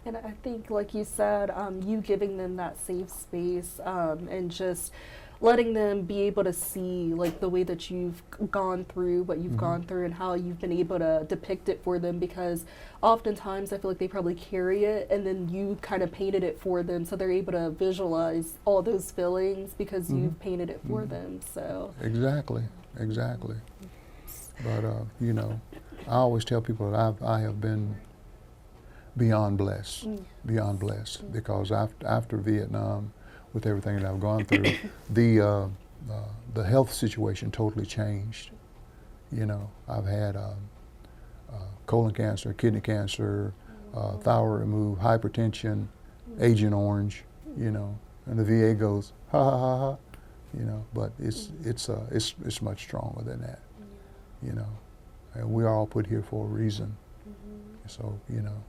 And I think, like you said, you giving them that safe space and just letting them be able to see like the way that you've gone through what you've gone through and how you've been able to depict it for them, because oftentimes I feel like they probably carry it and then you kind of painted it for them, so they're able to visualize all those feelings because you've painted it for them. So exactly. But you know, I always tell people that I have been beyond blessed, because after Vietnam, with everything that I've gone through, the health situation totally changed. You know, I've had colon cancer, kidney cancer, thyroid removed, hypertension, Agent Orange. You know, and the VA goes ha ha ha ha. You know, but it's much stronger than that. You know, and we are all put here for a reason. So you know.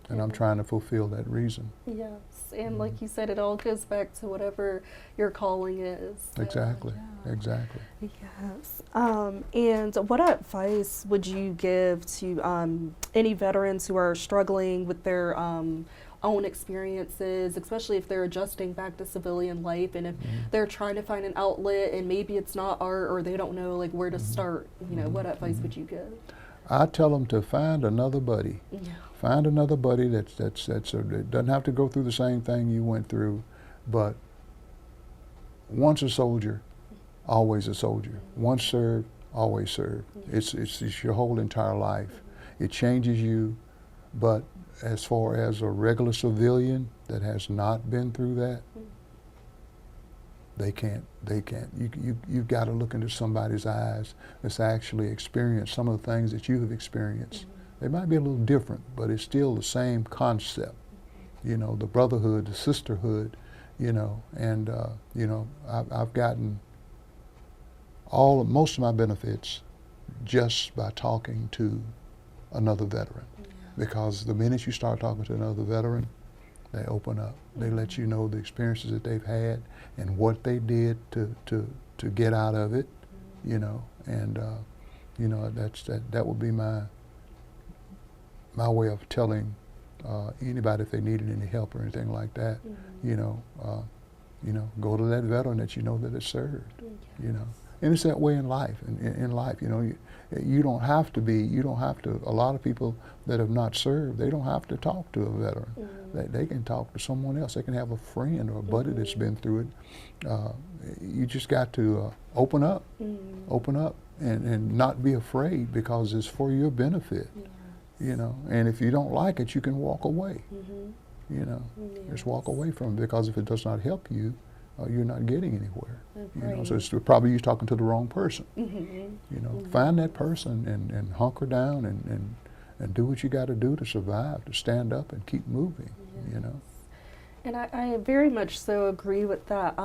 And I'm trying to fulfill that reason. Yes, and like you said, it all goes back to whatever your calling is. So, exactly. Yes. And what advice would you give to any veterans who are struggling with their own experiences, especially if they're adjusting back to civilian life, and if they're trying to find an outlet and maybe it's not art or they don't know like where to start? You know, what advice would you give? I tell them to find another buddy. Find another buddy that doesn't have to go through the same thing you went through, but once a soldier, always a soldier. Once served, always served. It's your whole entire life. It changes you, but as far as a regular civilian that has not been through that, they can't. You've got to look into somebody's eyes that's actually experienced some of the things that you have experienced. They might be a little different, but it's still the same concept. You know, the brotherhood, the sisterhood, you know, and you know, I've gotten most of my benefits just by talking to another veteran. Because the minute you start talking to another veteran, they open up. They let you know the experiences that they've had and what they did to get out of it, you know, and you know, that would be my way of telling anybody if they needed any help or anything like that, you know, go to that veteran that you know that has served, you know. And it's that way in life. In life, you know, you don't have to. A lot of people that have not served, they don't have to talk to a veteran. They can talk to someone else. They can have a friend or a buddy that's been through it. You just got to open up, and not be afraid, because it's for your benefit. You know, and if you don't like it, you can walk away. You know, just walk away from it, because if it does not help you, you're not getting anywhere. You know, so it's probably you're talking to the wrong person. You know, find that person and hunker down and do what you got to do to survive, to stand up and keep moving. You know. And I very much so agree with that.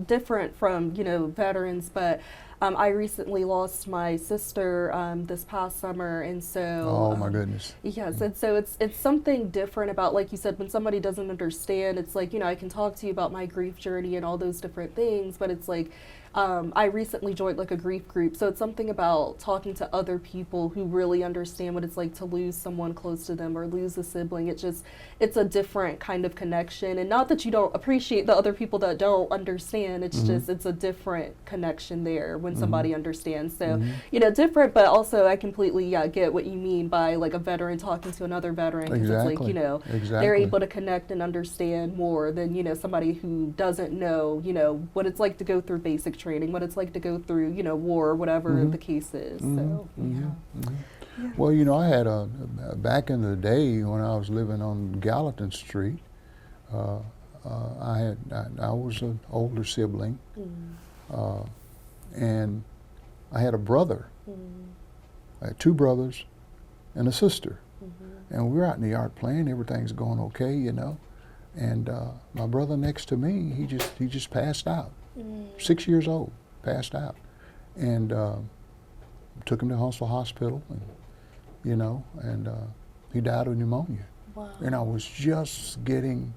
Different from, you know, veterans, but I recently lost my sister this past summer, and so oh my goodness. Yes, and so it's something different about, like you said, when somebody doesn't understand, it's like, you know, I can talk to you about my grief journey and all those different things, but it's like I recently joined like a grief group, so it's something about talking to other people who really understand what it's like to lose someone close to them or lose a sibling. It's a different kind of connection, and not that you don't appreciate the other people that don't understand, it's just it's a different connection there when somebody understands. So you know, different, but also I completely get what you mean by like a veteran talking to another veteran, because it's like, you know, they're able to connect and understand more than, you know, somebody who doesn't know, you know, what it's like to go through basic training, what it's like to go through, you know, war or whatever the case is. So Well, you know, I had back in the day when I was living on Gallatin Street, I was an older sibling, and I had a brother. I had two brothers and a sister, and we were out in the yard playing. Everything's going okay, you know, and my brother next to me, he just passed out. 6 years old, passed out, and took him to Huntsville Hospital, and you know, and he died of pneumonia. And I was just getting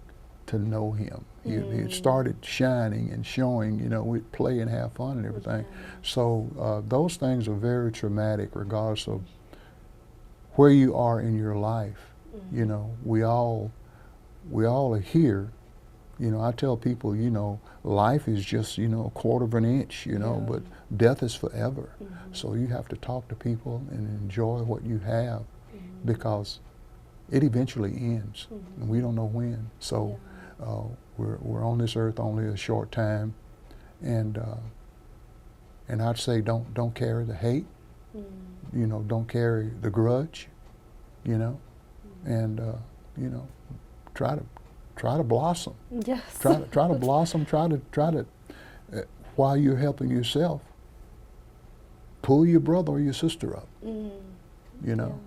to know him. He had started shining and showing, you know, we'd play and have fun and everything. So those things are very traumatic, regardless of where you are in your life. You know, we all are here You know, I tell people, you know, life is just, you know, a quarter of an inch, you know, but death is forever. So you have to talk to people and enjoy what you have because it eventually ends and we don't know when. So we're on this earth only a short time, and I'd say don't carry the hate, you know, don't carry the grudge, you know, and you know, try to blossom. Yes. Try to blossom. Try to while you're helping yourself, pull your brother or your sister up. You know,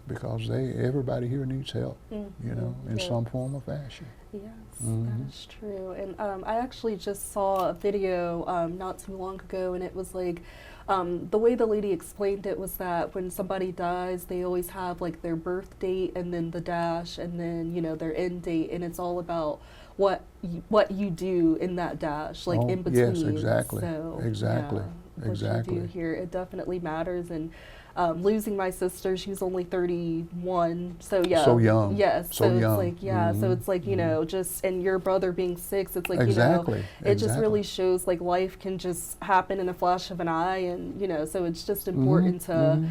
because everybody here needs help. You know, in some form or fashion. Yes, that is true. And I actually just saw a video not too long ago, and it was like, the way the lady explained it was that when somebody dies, they always have like their birth date and then the dash and then, you know, their end date, and it's all about what you do in that dash, like in between. Yes, exactly. So, Exactly. yeah, what you do here, it definitely matters. And losing my sister, she was only 31, so yeah. So young. Yes, So it's young. like, so it's like, you know, just, and your brother being 6, it's like, Exactly. you know, it just really shows like life can just happen in a flash of an eye, and, you know, so it's just important to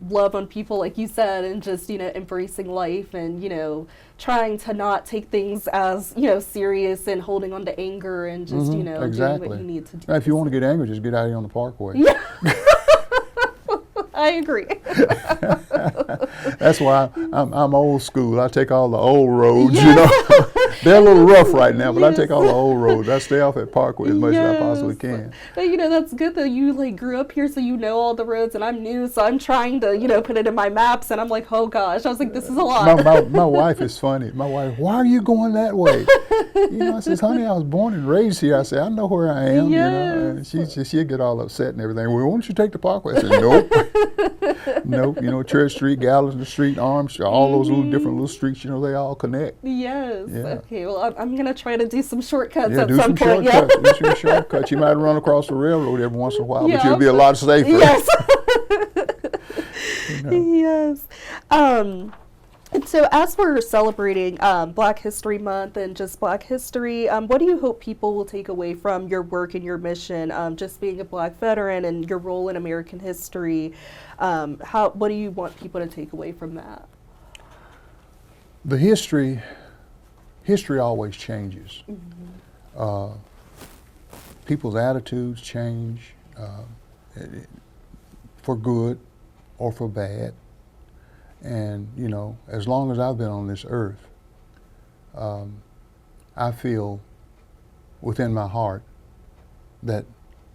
love on people, like you said, and just, you know, embracing life and, you know, trying to not take things as, you know, serious and holding on to anger and just, you know, doing what you need to do. Now, if you want to get angry, just get out here on the parkway. Yeah. I agree. That's why I'm old school. I take all the old roads, you know. They're a little rough right now, but I take all the old roads. I stay off at Parkway as much as I possibly can. But, you know, that's good that you, like, grew up here, so you know all the roads, and I'm new, so I'm trying to, you know, put it in my maps, and I'm like, oh, gosh. I was like, this is a lot. My wife is funny. My wife, why are you going that way? You know, I says, honey, I was born and raised here. I said, I know where I am, you know. And she'll get all upset and everything. Well, why don't you take the Parkway? I said, nope. Nope. You know, Church Street, Gallatin Street, Arms, all those little different little streets, you know, they all connect. Yes. Yeah. Okay, well, I'm going to try to do some shortcuts at some point. Do some shortcuts. You might run across the railroad every once in a while, but you'll be a lot safer. Yes. You know. Yes. And so as we're celebrating Black History Month and just Black history, what do you hope people will take away from your work and your mission, just being a Black veteran and your role in American history? What do you want people to take away from that? The history always changes. People's attitudes change for good or for bad. And, you know, as long as I've been on this earth, I feel within my heart that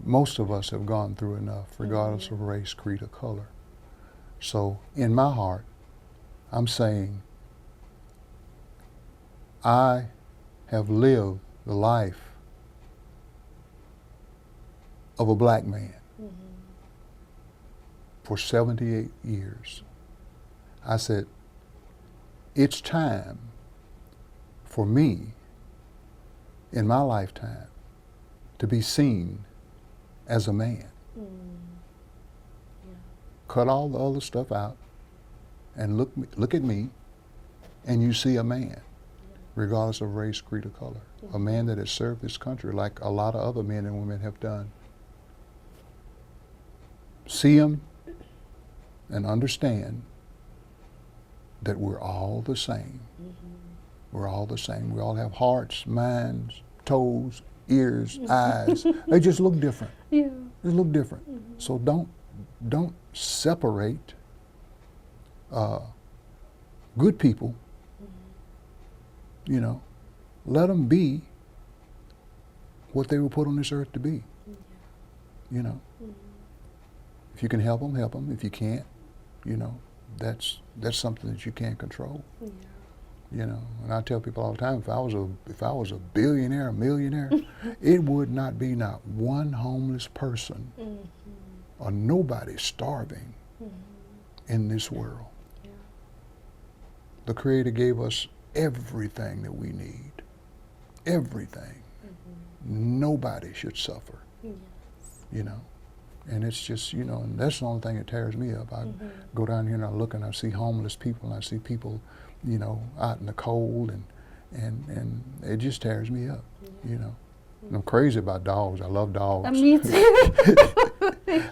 most of us have gone through enough, regardless of race, creed, or color. So in my heart, I'm saying I have lived the life of a Black man for 78 years. I said, it's time for me in my lifetime to be seen as a man. Cut all the other stuff out and look at me, and you see a man, regardless of race, creed, or color. A man that has served this country like a lot of other men and women have done. See him and understand that we're all the same. We're all the same. We all have hearts, minds, toes, ears, eyes. They just look different. Yeah. They look different. So don't separate good people. You know, let them be what they were put on this earth to be. You know, if you can help them, help them. If you can't, you know, that's something that you can't control. You know, and I tell people all the time, if I was a billionaire, a millionaire, it would not be not one homeless person or nobody starving in this world. The Creator gave us everything that we need. Everything. Nobody should suffer. You know. And it's just, you know, and that's the only thing that tears me up. I go down here and I look and I see homeless people and I see people, you know, out in the cold and it just tears me up, you know. And I'm crazy about dogs. I love dogs. Me too.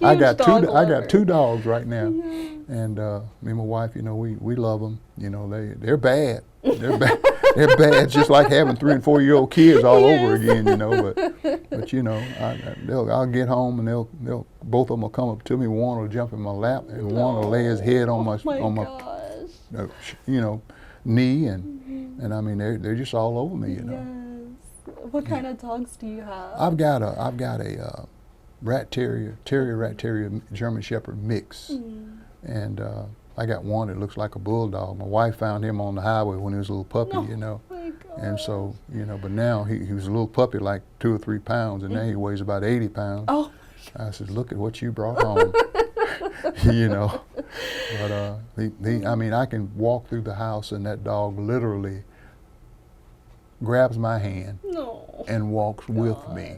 I got Huge two dogs right now, Yeah. and me and my wife, you know, we love them. You know, they're bad. They're bad. They're bad. It's just like having 3 and 4 year old kids all over again. You know, but you know, I'll get home and they'll both of them will come up to me. One will jump in my lap, and one will lay his head on my you know, knee, and I mean they're just all over me. You know. Yes. What kind of dogs do you have? I've got a rat terrier, rat terrier, German Shepherd mix, and I got one that looks like a bulldog. My wife found him on the highway when he was a little puppy, you know, and so you know. But now he was a little puppy, like 2 or 3 pounds, and now he weighs about 80 pounds. Oh. I said, look at what you brought home, you know. But I mean, I can walk through the house and that dog literally grabs my hand and walks with me,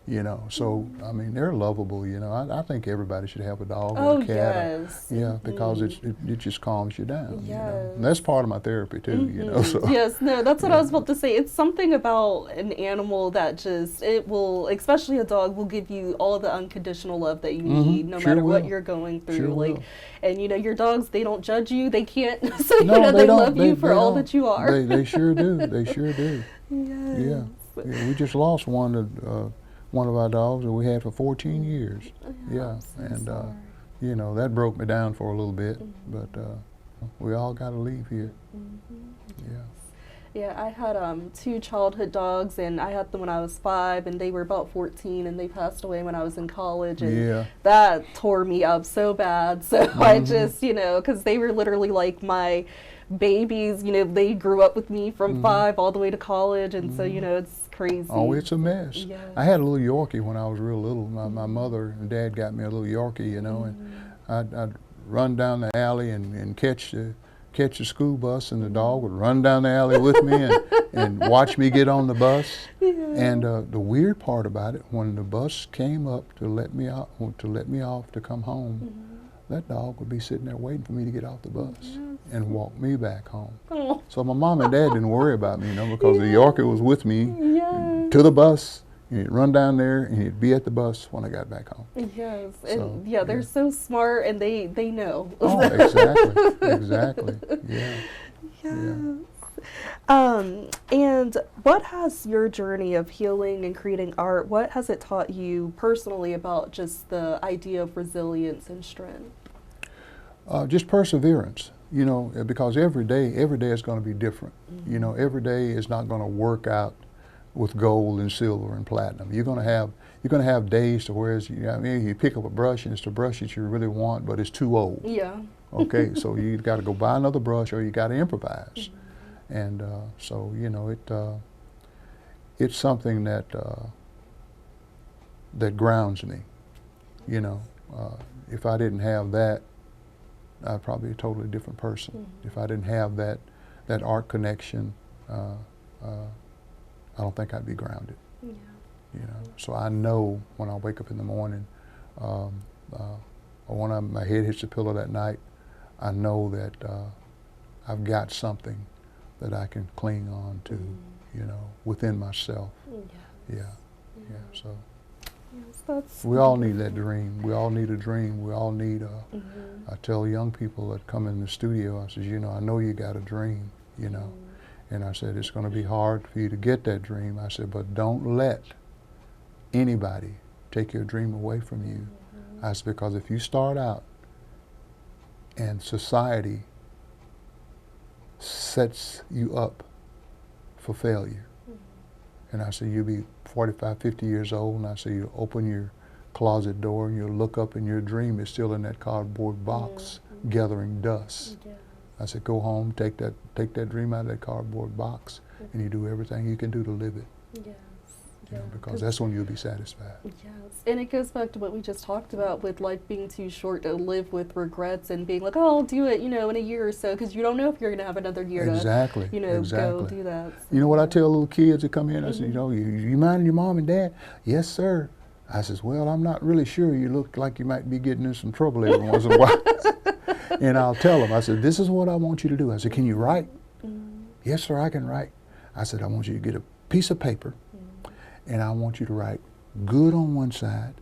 you know. So I mean, they're lovable, you know. I think everybody should have a dog or a cat. Yes. Yeah, because it just calms you down. You know? And that's part of my therapy too, you know. So yes, no, that's what I was about to say. It's something about an animal that just, it will, especially a dog, will give you all the unconditional love that you need, no matter what you're going through. And you know, your dogs, they don't judge you. They can't. So you know, they love you for all that you are. They sure do. They sure do. Yes. Yeah. We just lost one of our dogs that we had for 14 years. Yeah, and you know, that broke me down for a little bit, but we all got to leave here. Yeah. Yeah, I had 2 childhood dogs, and I had them when I was 5, and they were about 14, and they passed away when I was in college, and that tore me up so bad. So I just, you know, because they were literally like my babies, you know, they grew up with me from 5 all the way to college, and so, you know, it's crazy. Oh, it's a mess. Yes. I had a little Yorkie when I was real little. My mother and dad got me a little Yorkie, you know, and I'd run down the alley and catch the school bus, and the dog would run down the alley with me and watch me get on the bus. And the weird part about it, when the bus came up to let me off to come home, that dog would be sitting there waiting for me to get off the bus and walk me back home. So my mom and dad didn't worry about me, you know, because the Yorkie was with me to the bus. He'd run down there and he'd be at the bus when I got back home. Yes, so, and they're so smart, and they know. Oh, exactly. Yeah. Yes. And what has your journey of healing and creating art, what has it taught you personally about just the idea of resilience and strength? Just perseverance, you know, because every day is going to be different. You know, every day is not going to work out with gold and silver and platinum. You're going to have days to where you pick up a brush and it's the brush that you really want, but it's too old. Yeah. Okay, so you got to go buy another brush, or you got to improvise. And so, you know, it's something that grounds me. You know, if I didn't have that, I'd probably be a totally different person. If I didn't have that art connection, I don't think I'd be grounded. Yeah. You know, so I know when I wake up in the morning, or when my head hits the pillow that night, I know that I've got something that I can cling on to, you know, within myself. So we all need that dream. We all need a dream. We all need I tell young people that come in the studio, I says, you know, I know you got a dream, you know. And I said, it's going to be hard for you to get that dream. I said, but don't let anybody take your dream away from you. I said, because if you start out and society sets you up for failure, and I said, you'll be 45, 50 years old, and I said, you open your closet door and you'll look up and your dream is still in that cardboard box gathering dust. I said, go home, take that dream out of that cardboard box, and you do everything you can do to live it. Yes. You know, because that's when you'll be satisfied. Yes, and it goes back to what we just talked about with life being too short to live with regrets and being like, oh, I'll do it, you know, in a year or so, because you don't know if you're going to have another year to, you know, go do that. So, you know what I tell little kids that come in? I said, you know, you mind your mom and dad? Yes, sir. I says, well, I'm not really sure. You look like you might be getting in some trouble every once in a while. And I'll tell them, I said, this is what I want you to do. I said, can you write? Yes, sir, I can write. I said, I want you to get a piece of paper, and I want you to write good on one side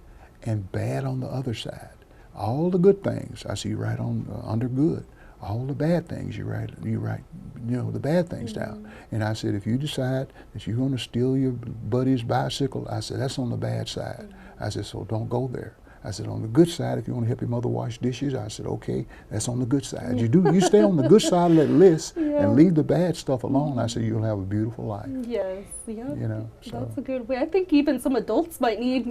and bad on the other side. All the good things, I see you write on under good. All the bad things, you write, the bad things down. And I said, if you decide that you're going to steal your buddy's bicycle, I said, that's on the bad side. I said, so don't go there. I said, on the good side, if you want to help your mother wash dishes, I said, okay, that's on the good side. You stay on the good side of that list and leave the bad stuff alone. I said, you'll have a beautiful life. Yes, yeah. So. That's a good way. I think even some adults might need,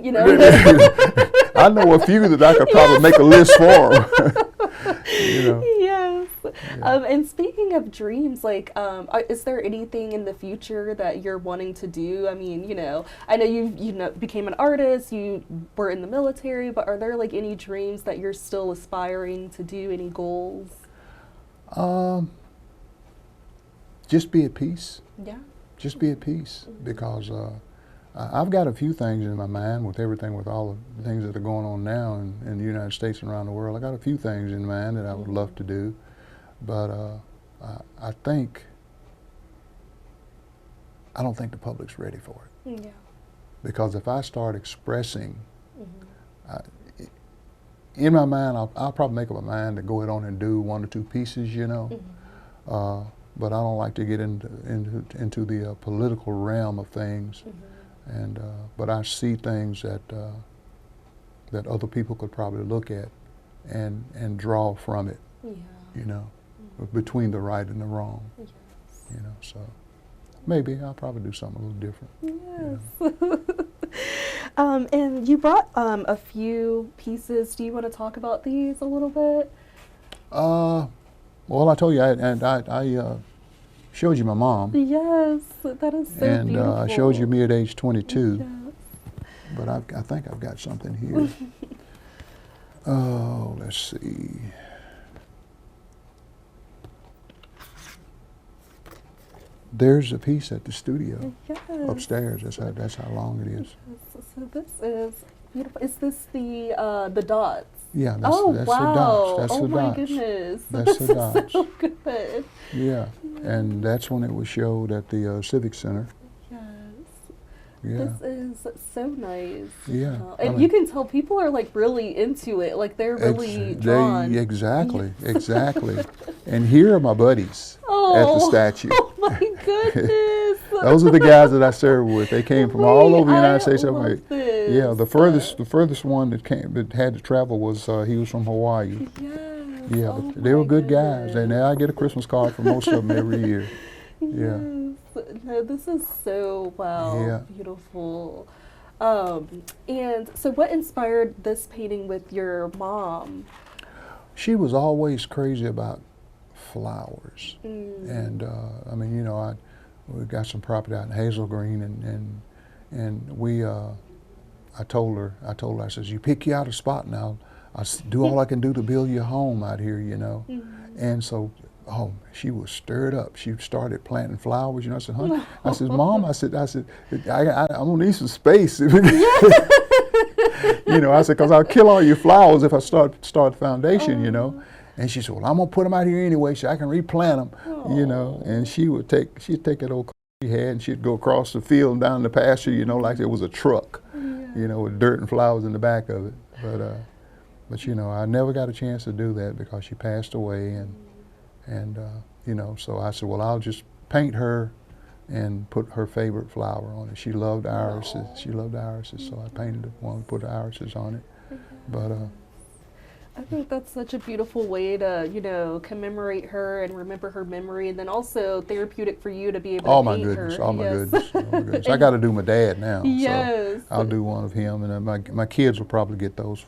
I know a few that I could probably make a list for them. Yes. Yeah. And speaking of dreams, like, is there anything in the future that you're wanting to do? I mean, I know you became an artist, you were in the military, but are there like any dreams that you're still aspiring to do? Any goals? Just be at peace. Yeah. Just be at peace, because I've got a few things in my mind with everything, with all the things that are going on now in the United States and around the world. I got a few things in mind that I would love to do, but I don't think the public's ready for it. Yeah. Because if I start expressing, in my mind, I'll probably make up my mind to go ahead on and do one or two pieces, but I don't like to get into the political realm of things. And but I see things that other people could probably look at and draw from it, between the right and the wrong. Yes. So maybe I'll probably do something a little different. Yes. And you brought a few pieces. Do you want to talk about these a little bit? Well, I told you, I showed you my mom. Yes, that is so beautiful. And I showed you me at age 22. Yes. But I think I've got something here. Oh, let's see. There's a piece at the studio upstairs. That's how long it is. Yes. So this is beautiful. Is this the dots? Yeah, that's the dots. That's the dots. My goodness. That's the dots. So good. Yeah, and that's when it was showed at the Civic Center. Yes. Yeah. This is so nice. Yeah. And you can tell people are like really into it. Like they're really drawn. Exactly. And here are my buddies at the statue. Oh my goodness. Those are the guys that I served with. They came from all over the United States. This. The furthest one that had to travel was he was from Hawaii. Yes. Yeah, but they were good guys, and I get a Christmas card from most of them every year. Yeah. No, this is so beautiful. And so, what inspired this painting with your mom? She was always crazy about flowers, and I mean, we got some property out in Hazel Green, and we. I told her, I says, you pick you out a spot and I'll do all I can do to build you a home out here, And so, she was stirred up. She started planting flowers, I said, honey, I said, Mom, I said, I'm gonna need some space. I said, because I'll kill all your flowers if I start the foundation, And she said, well, I'm gonna put them out here anyway so I can replant them, And she'd take that old car she had and she'd go across the field and down the pasture, like it was a truck. With dirt and flowers in the back of it. But I never got a chance to do that because she passed away, and so I said, well, I'll just paint her and put her favorite flower on it. She loved irises. So I painted one and put irises on it. But I think that's such a beautiful way to, commemorate her and remember her memory, and then also therapeutic for you to be able to paint her. Oh my goodness. I got to do my dad now. Yes. So I'll do one of him, and then my kids will probably get those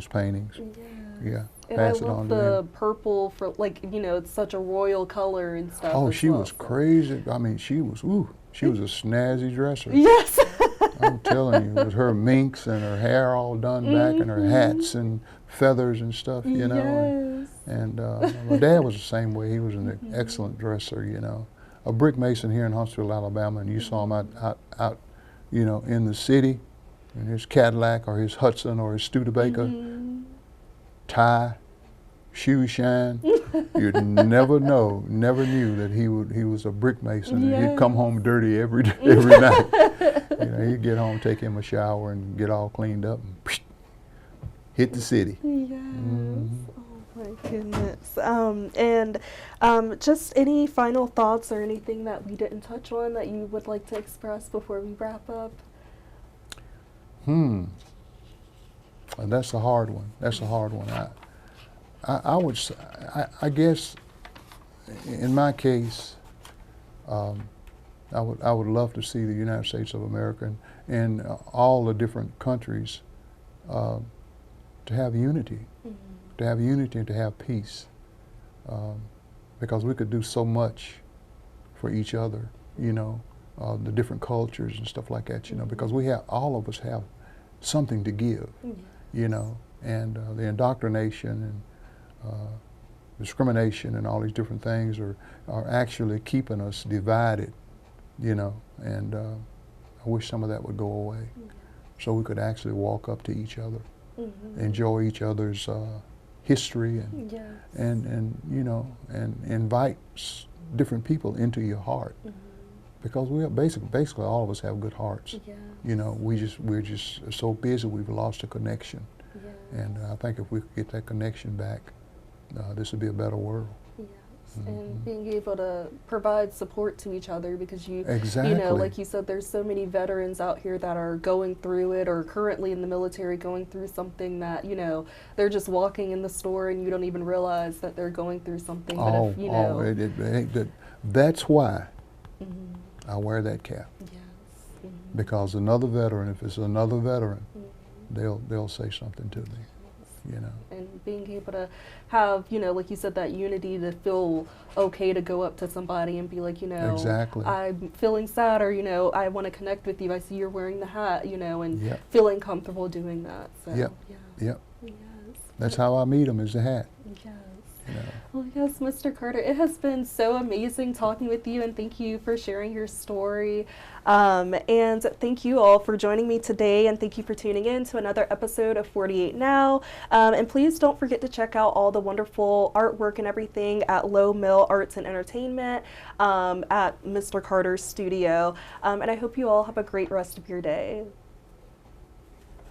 paintings. Yes. Yeah. And I love the purple for it's such a royal color and stuff. Oh, she was crazy. I mean, she was a snazzy dresser. Yes. I'm telling you, with her minks and her hair all done back and her hats and feathers and stuff, Yes. And my dad was the same way. He was an excellent dresser, A brick mason here in Huntsville, Alabama, and you saw him out in the city in his Cadillac or his Hudson or his Studebaker, tie, shoes shine. You'd never knew that he was a brick mason. Yes. He'd come home dirty every night. He'd get home, take him a shower, and get all cleaned up, and hit the city. Yes. Mhm. Oh my goodness. Just any final thoughts or anything that we didn't touch on that you would like to express before we wrap up? And that's a hard one. That's a hard one. I guess in my case, I would love to see the United States of America and all the different countries to have unity, to have unity and to have peace, because we could do so much for each other, the different cultures and stuff like that, because all of us have something to give, and the indoctrination and discrimination and all these different things are actually keeping us divided, and I wish some of that would go away, so we could actually walk up to each other, enjoy each other's history, and invite different people into your heart, because we have basically all of us have good hearts. We're just so busy we've lost a connection, and I think if we could get that connection back, this would be a better world. And being able to provide support to each other, because Exactly. Like you said, there's so many veterans out here that are going through it or currently in the military going through something that, they're just walking in the store and you don't even realize that they're going through something. That's why I wear that cap. Yes. Because another veteran, if it's another veteran, they'll say something to me. And being able to have, like you said, that unity to feel okay to go up to somebody and be like, Exactly. I'm feeling sad, or, I want to connect with you. I see you're wearing the hat, and Yep. feeling comfortable doing that. So, Yep. yeah. Yep. Yes. That's how I meet them, is the hat. Yes. Well, yes, Mr. Carter, it has been so amazing talking with you, and thank you for sharing your story. And thank you all for joining me today, and thank you for tuning in to another episode of 48 Now. And please don't forget to check out all the wonderful artwork and everything at Low Mill Arts and Entertainment at Mr. Carter's studio. And I hope you all have a great rest of your day.